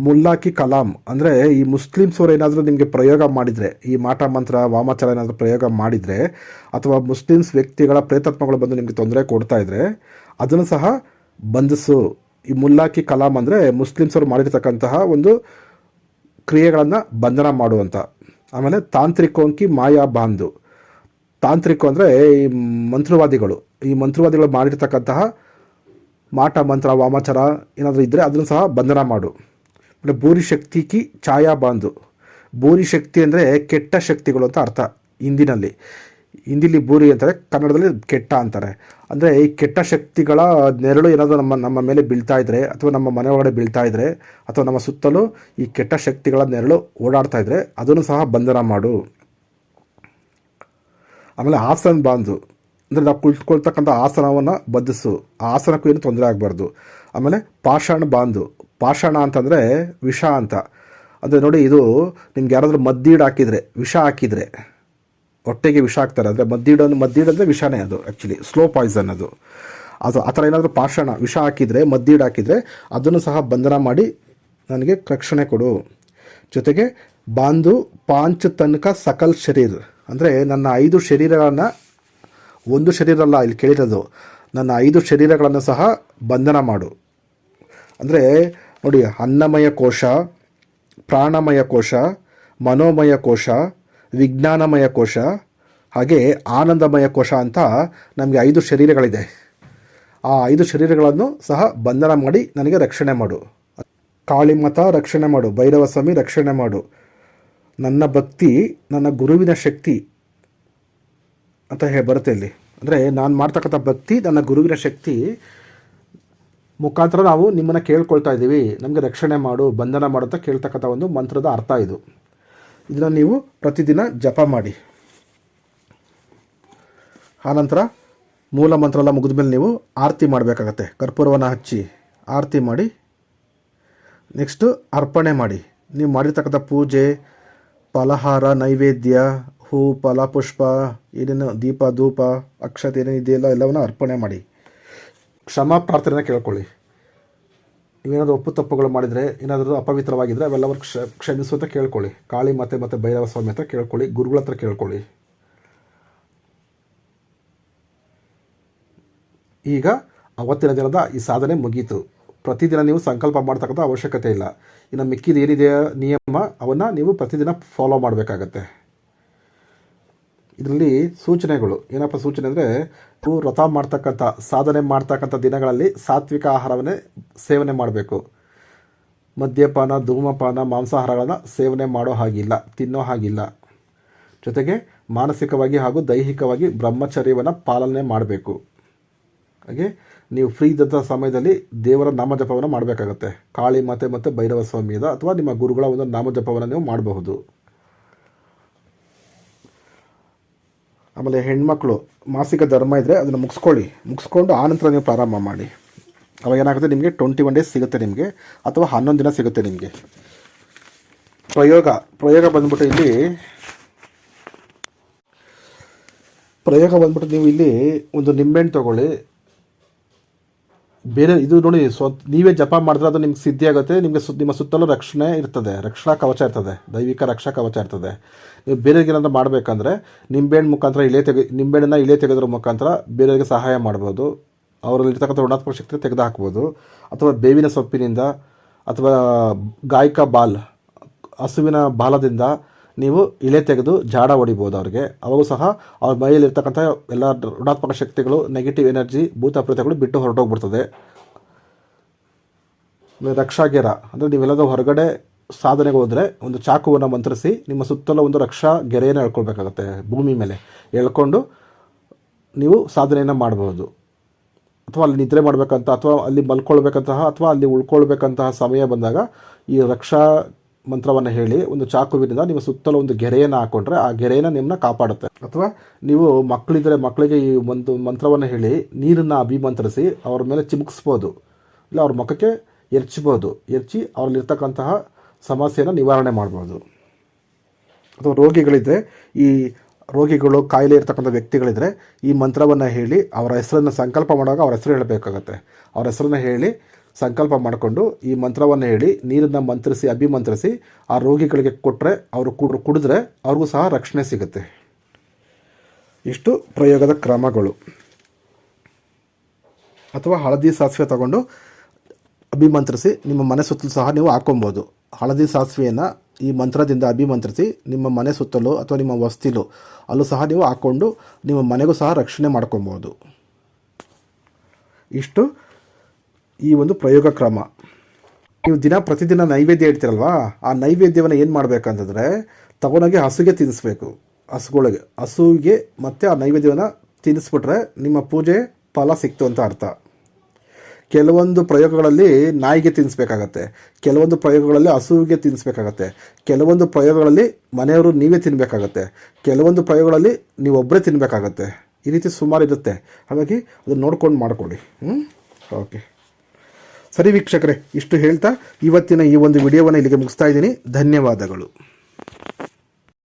ಮುಲ್ಲಾಕಿ ಕಲಾಂ ಅಂದರೆ ಈ ಮುಸ್ಲಿಮ್ಸವ್ರು ಏನಾದರೂ ನಿಮಗೆ ಪ್ರಯೋಗ ಮಾಡಿದರೆ, ಈ ಮಾಟ ಮಂತ್ರ ವಾಮಾಚಾರ ಏನಾದರೂ ಪ್ರಯೋಗ ಮಾಡಿದರೆ, ಅಥವಾ ಮುಸ್ಲಿಮ್ಸ್ ವ್ಯಕ್ತಿಗಳ ಪ್ರೇತಾತ್ಮಗಳು ಬಂದು ನಿಮಗೆ ತೊಂದರೆ ಕೊಡ್ತಾ ಇದ್ದರೆ ಅದನ್ನು ಸಹ ಬಂಧಿಸು. ಈ ಮುಲ್ಲಾಕಿ ಕಲಾಂ ಅಂದರೆ ಮುಸ್ಲಿಮ್ಸವ್ರು ಮಾಡಿರ್ತಕ್ಕಂತಹ ಒಂದು ಕ್ರಿಯೆಗಳನ್ನು ಬಂಧನ ಮಾಡುವಂಥ. ಆಮೇಲೆ ತಾಂತ್ರಿಕೋಂಕಿ ಮಾಯಾ ಬಾಂಧು, ತಾಂತ್ರಿಕ ಅಂದರೆ ಈ ಮಂತ್ರವಾದಿಗಳು ಮಾಡಿರ್ತಕ್ಕಂತಹ ಮಾಟ ಮಂತ್ರ ವಾಮಾಚಾರ ಏನಾದರೂ ಇದ್ದರೆ ಅದನ್ನು ಸಹ ಬಂಧನ ಮಾಡು. ಮತ್ತು ಬೂರಿ ಶಕ್ತಿ ಕಿ ಛಾಯಾ ಬಾಂಧು, ಬೂರಿ ಶಕ್ತಿ ಅಂದರೆ ಕೆಟ್ಟ ಶಕ್ತಿಗಳು ಅಂತ ಅರ್ಥ. ಹಿಂದಿಲಿ ಬೂರಿ ಅಂತಾರೆ, ಕನ್ನಡದಲ್ಲಿ ಕೆಟ್ಟ ಅಂತಾರೆ. ಅಂದರೆ ಈ ಕೆಟ್ಟ ಶಕ್ತಿಗಳ ನೆರಳು ಏನಾದರೂ ನಮ್ಮ ಮೇಲೆ ಬೀಳ್ತಾ ಇದ್ದರೆ, ಅಥವಾ ನಮ್ಮ ಮನೆ ಒಳಗಡೆ ಬೀಳ್ತಾ ಇದ್ದರೆ, ಅಥವಾ ನಮ್ಮ ಸುತ್ತಲೂ ಈ ಕೆಟ್ಟ ಶಕ್ತಿಗಳ ನೆರಳು ಓಡಾಡ್ತಾ ಇದ್ದರೆ ಅದನ್ನು ಸಹ ಬಂಧನ ಮಾಡು. ಆಮೇಲೆ ಆಸನ ಬಾಂಧು ಅಂದರೆ ನಾವು ಕುಳಿತುಕೊಳ್ತಕ್ಕಂಥ ಆಸನವನ್ನು ಬದ್ಧಿಸು, ಆ ಆಸನಕ್ಕೂ ಏನು ತೊಂದರೆ ಆಗಬಾರ್ದು. ಆಮೇಲೆ ಪಾಷಾಣ ಬಾಂಧು, ಪಾಷಾಣ ಅಂತಂದರೆ ವಿಷ ಅಂತ. ಅಂದರೆ ನೋಡಿ, ಇದು ನಿಮ್ಗೆ ಯಾರಾದರೂ ಮದ್ದೀಡು ಹಾಕಿದರೆ, ವಿಷ ಹಾಕಿದರೆ, ಹೊಟ್ಟೆಗೆ ವಿಷ ಹಾಕ್ತಾರೆ, ಅಂದರೆ ಮದ್ದೀಡು ಅಂದರೆ ವಿಷನೇ, ಅದು ಆ್ಯಕ್ಚುಲಿ ಸ್ಲೋ ಪಾಯ್ಸನ್ ಅದು. ಆ ಥರ ಏನಾದರೂ ಪಾಷಾಣ ವಿಷ ಹಾಕಿದರೆ, ಮದ್ದೀಡು ಹಾಕಿದರೆ ಅದನ್ನು ಸಹ ಬಂಧನ ಮಾಡಿ ನನಗೆ ರಕ್ಷಣೆ ಕೊಡು. ಜೊತೆಗೆ ಬಾಂಧು ಪಾಂಚ್ ತನಕ ಸಕಲ್ ಶರೀರ್ ಅಂದರೆ ನನ್ನ 5 ಶರೀರಗಳನ್ನು, ಒಂದು ಶರೀರ ಅಲ್ಲ ಇಲ್ಲಿ ಕೇಳಿರೋದು, ನನ್ನ 5 ಶರೀರಗಳನ್ನು ಸಹ ಬಂಧನ ಮಾಡು. ಅಂದರೆ ನೋಡಿ, ಅನ್ನಮಯ ಕೋಶ, ಪ್ರಾಣಮಯ ಕೋಶ, ಮನೋಮಯ ಕೋಶ, ವಿಜ್ಞಾನಮಯ ಕೋಶ, ಹಾಗೆ ಆನಂದಮಯ ಕೋಶ ಅಂತ ನಮಗೆ 5 ಶರೀರಗಳಿದೆ. ಆ 5 ಶರೀರಗಳನ್ನು ಸಹ ಬಂಧನ ಮಾಡಿ ನನಗೆ ರಕ್ಷಣೆ ಮಾಡು. ಕಾಳಿಮತ ರಕ್ಷಣೆ ಮಾಡು, ಭೈರವ ಸ್ವಾಮಿ ರಕ್ಷಣೆ ಮಾಡು, ನನ್ನ ಭಕ್ತಿ ನನ್ನ ಗುರುವಿನ ಶಕ್ತಿ ಅಂತ ಬರುತ್ತೆ ಇಲ್ಲಿ. ಅಂದರೆ ನಾನು ಮಾಡ್ತಕ್ಕಂಥ ಭಕ್ತಿ ನನ್ನ ಗುರುವಿನ ಶಕ್ತಿ ಮುಖಾಂತರ ನಾವು ನಿಮ್ಮನ್ನು ಕೇಳ್ಕೊಳ್ತಾ ಇದ್ದೀವಿ, ನಮಗೆ ರಕ್ಷಣೆ ಮಾಡು, ಬಂಧನ ಮಾಡು ಅಂತ ಕೇಳ್ತಕ್ಕಂಥ ಒಂದು ಮಂತ್ರದ ಅರ್ಥ ಇದು. ಇದನ್ನು ನೀವು ಪ್ರತಿದಿನ ಜಪ ಮಾಡಿ. ಆನಂತರ ಮೂಲ ಮಂತ್ರ ಎಲ್ಲ ಮುಗಿದ ಮೇಲೆ ನೀವು ಆರತಿ ಮಾಡಬೇಕಾಗತ್ತೆ. ಕರ್ಪೂರವನ್ನು ಹಚ್ಚಿ ಆರತಿ ಮಾಡಿ, ನೆಕ್ಸ್ಟು ಅರ್ಪಣೆ ಮಾಡಿ. ನೀವು ಮಾಡಿರ್ತಕ್ಕಂಥ ಪೂಜೆ, ಫಲಹಾರ, ನೈವೇದ್ಯ, ಹೂ, ಫಲ, ಪುಷ್ಪ, ಏನೇನು ದೀಪ, ಧೂಪ, ಅಕ್ಷತೆ ಏನೇನಿದೆಯಲ್ಲ ಎಲ್ಲವನ್ನು ಅರ್ಪಣೆ ಮಾಡಿ ಕ್ಷಮಾ ಪ್ರಾರ್ಥನೆನ ಕೇಳ್ಕೊಳ್ಳಿ. ನೀವೇನಾದರೂ ಒಪ್ಪು ತಪ್ಪುಗಳು ಮಾಡಿದರೆ, ಏನಾದರೂ ಅಪವಿತ್ರವಾಗಿದ್ದರೆ ಅವೆಲ್ಲವರು ಕ್ಷಮಿಸು ಅಂತ ಕೇಳ್ಕೊಳ್ಳಿ. ಕಾಳಿ ಮತ್ತು ಭೈರವ ಸ್ವಾಮಿ ಹತ್ರ ಕೇಳ್ಕೊಳ್ಳಿ, ಗುರುಗಳ ಹತ್ರ ಕೇಳ್ಕೊಳ್ಳಿ. ಈಗ ಅವತ್ತಿನ ದಿನದ ಈ ಸಾಧನೆ ಮುಗೀತು. ಪ್ರತಿದಿನ ನೀವು ಸಂಕಲ್ಪ ಮಾಡ್ತಕ್ಕಂಥ ಅವಶ್ಯಕತೆ ಇಲ್ಲ. ಇನ್ನು ಮಿಕ್ಕಿದ ಏನಿದೆಯಾ ನಿಯಮ ಅವನ್ನು ನೀವು ಪ್ರತಿದಿನ ಫಾಲೋ ಮಾಡಬೇಕಾಗತ್ತೆ. ಇದರಲ್ಲಿ ಸೂಚನೆಗಳು ಏನಪ್ಪ ಸೂಚನೆ ಅಂದರೆ, ನೀವು ವ್ರತ ಮಾಡ್ತಕ್ಕಂಥ ಸಾಧನೆ ಮಾಡ್ತಕ್ಕಂಥ ದಿನಗಳಲ್ಲಿ ಸಾತ್ವಿಕ ಆಹಾರವನ್ನೇ ಸೇವನೆ ಮಾಡಬೇಕು. ಮದ್ಯಪಾನ, ಧೂಮಪಾನ, ಮಾಂಸಾಹಾರಗಳನ್ನು ಸೇವನೆ ಮಾಡೋ ಹಾಗಿಲ್ಲ, ತಿನ್ನೋ ಹಾಗಿಲ್ಲ. ಜೊತೆಗೆ ಮಾನಸಿಕವಾಗಿ ಹಾಗೂ ದೈಹಿಕವಾಗಿ ಬ್ರಹ್ಮಚರ್ಯವನ್ನು ಪಾಲನೆ ಮಾಡಬೇಕು. ಹಾಗೆ ನೀವು ಫ್ರೀ ಇದ್ದಂಥ ಸಮಯದಲ್ಲಿ ದೇವರ ನಾಮಜಪವನ್ನು ಮಾಡಬೇಕಾಗತ್ತೆ. ಕಾಳಿ ಮತ್ತು ಭೈರವ ಸ್ವಾಮಿಯದ ಅಥವಾ ನಿಮ್ಮ ಗುರುಗಳ ಒಂದು ನಾಮಜಪವನ್ನು ನೀವು ಮಾಡಬಹುದು. ಆಮೇಲೆ ಹೆಣ್ಮಕ್ಳು ಮಾಸಿಕ ಧರ್ಮ ಇದ್ದರೆ ಅದನ್ನು ಮುಗಿಸ್ಕೊಂಡು ಆನಂತರ ನೀವು ಪ್ರಾರಂಭ ಮಾಡಿ. ಅವಾಗ ಏನಾಗುತ್ತೆ, ನಿಮಗೆ 21 ಡೇಸ್ ಸಿಗುತ್ತೆ ನಿಮಗೆ, ಅಥವಾ 11 ದಿನ ಸಿಗುತ್ತೆ ನಿಮಗೆ. ಪ್ರಯೋಗ ಬಂದ್ಬಿಟ್ಟು ನೀವು ಇಲ್ಲಿ ಒಂದು ನಿಂಬೆಹಣ್ಣು ತೊಗೊಳ್ಳಿ. ಬೇರೆ ಇದು ನೋಡಿ, ನೀವೇ ಜಪ ಮಾಡಿದ್ರೆ ಅದು ನಿಮ್ಗೆ ಸಿದ್ಧಿ ಆಗುತ್ತೆ. ನಿಮ್ಮ ಸುತ್ತಲೂ ರಕ್ಷಣೆ ಇರ್ತದೆ, ರಕ್ಷಣಾ ಕವಚ ಇರ್ತದೆ, ದೈವಿಕ ರಕ್ಷಾ ಕವಚ ಇರ್ತದೆ. ನೀವು ಬೇರೆಯವ್ರಿಗೆ ಏನಾದರೂ ಮಾಡಬೇಕಂದ್ರೆ ನಿಂಬೆಹಣ್ಣು ಮುಖಾಂತರ ನಿಂಬೆಹಣ್ಣನ್ನು ಇಳೆ ತೆಗೆದ್ರ ಮುಖಾಂತರ ಬೇರೆಯವರಿಗೆ ಸಹಾಯ ಮಾಡ್ಬೋದು. ಅವರಲ್ಲಿರ್ತಕ್ಕಂಥ ಋಣಾತ್ಮಕ ಶಕ್ತಿ ತೆಗೆದು ಹಾಕ್ಬೋದು. ಅಥವಾ ಬೇವಿನ ಸೊಪ್ಪಿನಿಂದ ಅಥವಾ ಗಾಯಕ ಹಸುವಿನ ಬಾಲದಿಂದ ನೀವು ಇಳೆ ತೆಗೆದು ಜಾಡ ಹೊಡಿಬೋದು ಅವ್ರಿಗೆ. ಅವಾಗೂ ಸಹ ಅವ್ರ ಮೈಯಲ್ಲಿರ್ತಕ್ಕಂಥ ಎಲ್ಲ ಋಣಾತ್ಮಕ ಶಕ್ತಿಗಳು, ನೆಗೆಟಿವ್ ಎನರ್ಜಿ, ಭೂತ ಪ್ರೇತಗಳು ಬಿಟ್ಟು ಹೊರಟೋಗ್ಬಿಡ್ತದೆ. ರಕ್ಷಾಗೆರ ಅಂದರೆ ನೀವೆಲ್ಲದೂ ಹೊರಗಡೆ ಸಾಧನೆಗೆ ಹೋದರೆ ಒಂದು ಚಾಕುವನ್ನು ಮಂತ್ರಿಸಿ ನಿಮ್ಮ ಸುತ್ತಲೂ ಒಂದು ರಕ್ಷಾ ಗೆರೆಯನ್ನು ಎಳ್ಕೊಳ್ಬೇಕಾಗತ್ತೆ. ಭೂಮಿ ಮೇಲೆ ಎಳ್ಕೊಂಡು ನೀವು ಸಾಧನೆಯನ್ನು ಮಾಡ್ಬೋದು. ಅಥವಾ ಅಲ್ಲಿ ನಿದ್ರೆ ಮಾಡಬೇಕಂತ, ಅಥವಾ ಅಲ್ಲಿ ಮಲ್ಕೊಳ್ಬೇಕಂತಹ, ಅಥವಾ ಅಲ್ಲಿ ಉಳ್ಕೊಳ್ಬೇಕಂತಹ ಸಮಯ ಬಂದಾಗ ಈ ರಕ್ಷಾ ಮಂತ್ರವನ್ನು ಹೇಳಿ ಒಂದು ಚಾಕುವಿನಿಂದ ನಿಮ್ಮ ಸುತ್ತಲೂ ಒಂದು ಗೆರೆಯನ್ನು ಹಾಕೊಂಡ್ರೆ ಆ ಗೆರೆಯನ್ನು ನಿಮ್ಮನ್ನ ಕಾಪಾಡುತ್ತೆ. ಅಥವಾ ನೀವು ಮಕ್ಕಳಿದ್ದರೆ ಮಕ್ಕಳಿಗೆ ಈ ಒಂದು ಮಂತ್ರವನ್ನು ಹೇಳಿ ನೀರನ್ನು ಅಭಿಮಂತ್ರಿಸಿ ಅವ್ರ ಮೇಲೆ ಚಿಮುಕಿಸ್ಬೋದು, ಇಲ್ಲ ಅವ್ರ ಮುಖಕ್ಕೆ ಎರಚಿ ಅವರಲ್ಲಿರ್ತಕ್ಕಂತಹ ಸಮಸ್ಯೆಯನ್ನು ನಿವಾರಣೆ ಮಾಡ್ಬೋದು. ಅಥವಾ ರೋಗಿಗಳಿದ್ದರೆ, ಈ ರೋಗಿಗಳು ಕಾಯಿಲೆ ಇರ್ತಕ್ಕಂಥ ವ್ಯಕ್ತಿಗಳಿದ್ದರೆ ಈ ಮಂತ್ರವನ್ನು ಹೇಳಿ ಅವರ ಹೆಸರನ್ನು ಸಂಕಲ್ಪ ಮಾಡುವಾಗ ಅವ್ರ ಹೆಸರು ಹೇಳಬೇಕಾಗತ್ತೆ. ಅವ್ರ ಹೆಸರನ್ನು ಹೇಳಿ ಸಂಕಲ್ಪ ಮಾಡಿಕೊಂಡು ಈ ಮಂತ್ರವನ್ನು ಹೇಳಿ ನೀರನ್ನು ಅಭಿಮಂತ್ರಿಸಿ ಆ ರೋಗಿಗಳಿಗೆ ಕೊಟ್ಟರೆ ಅವರು ಕುಡಿದ್ರೆ ಅವ್ರಿಗೂ ಸಹ ರಕ್ಷಣೆ ಸಿಗುತ್ತೆ. ಇಷ್ಟು ಪ್ರಯೋಗದ ಕ್ರಮಗಳು. ಅಥವಾ ಹಳದಿ ಸಾಸಿವೆ ತಗೊಂಡು ಅಭಿಮಂತ್ರಿಸಿ ನಿಮ್ಮ ಮನೆ ಸುತ್ತಲೂ ಸಹ ನೀವು ಹಾಕೊಬೋದು. ಹಳದಿ ಸಾಸಿವೆಯನ್ನು ಈ ಮಂತ್ರದಿಂದ ಅಭಿಮಂತ್ರಿಸಿ ನಿಮ್ಮ ಮನೆ ಸುತ್ತಲೂ ಅಥವಾ ನಿಮ್ಮ ವಸ್ತಿಲು ಅಲ್ಲೂ ಸಹ ನೀವು ಹಾಕ್ಕೊಂಡು ನಿಮ್ಮ ಮನೆಗೂ ಸಹ ರಕ್ಷಣೆ ಮಾಡ್ಕೊಬೋದು. ಇಷ್ಟು ಈ ಒಂದು ಪ್ರಯೋಗ ಕ್ರಮ. ನೀವು ಪ್ರತಿದಿನ ನೈವೇದ್ಯ ಇಡ್ತೀರಲ್ವಾ, ಆ ನೈವೇದ್ಯವನ್ನು ಏನು ಮಾಡಬೇಕಂತಂದರೆ ತಗೊಂಡೋಗಿ ಹಸುಗೆ ತಿನ್ನಿಸ್ಬೇಕು. ಹಸುವಿಗೆ ಮತ್ತು ಆ ನೈವೇದ್ಯವನ್ನು ತಿನ್ನಿಸ್ಬಿಟ್ರೆ ನಿಮ್ಮ ಪೂಜೆ ಫಲ ಸಿಕ್ತು ಅಂತ ಅರ್ಥ. ಕೆಲವೊಂದು ಪ್ರಯೋಗಗಳಲ್ಲಿ ನಾಯಿಗೆ ತಿನ್ನಿಸ್ಬೇಕಾಗತ್ತೆ, ಕೆಲವೊಂದು ಪ್ರಯೋಗಗಳಲ್ಲಿ ಹಸುವಿಗೆ ತಿನ್ನಿಸ್ಬೇಕಾಗತ್ತೆ, ಕೆಲವೊಂದು ಪ್ರಯೋಗಗಳಲ್ಲಿ ಮನೆಯವರು ನೀವೇ ತಿನ್ನಬೇಕಾಗತ್ತೆ, ಕೆಲವೊಂದು ಪ್ರಯೋಗಗಳಲ್ಲಿ ನೀವೊಬ್ಬರೇ ತಿನ್ನಬೇಕಾಗತ್ತೆ. ಈ ರೀತಿ ಸುಮಾರು ಇರುತ್ತೆ. ಹಾಗಾಗಿ ಅದನ್ನು ನೋಡ್ಕೊಂಡು ಮಾಡಿಕೊಳ್ಳಿ. ಓಕೆ, ಸರಿ ವೀಕ್ಷಕರೇ, ಇಷ್ಟು ಹೇಳ್ತಾ ಇವತ್ತಿನ ಈ ಒಂದು ವಿಡಿಯೋವನ್ನು ಇಲ್ಲಿಗೆ ಮುಗಿಸ್ತಾ ಇದ್ದೀನಿ. ಧನ್ಯವಾದಗಳು.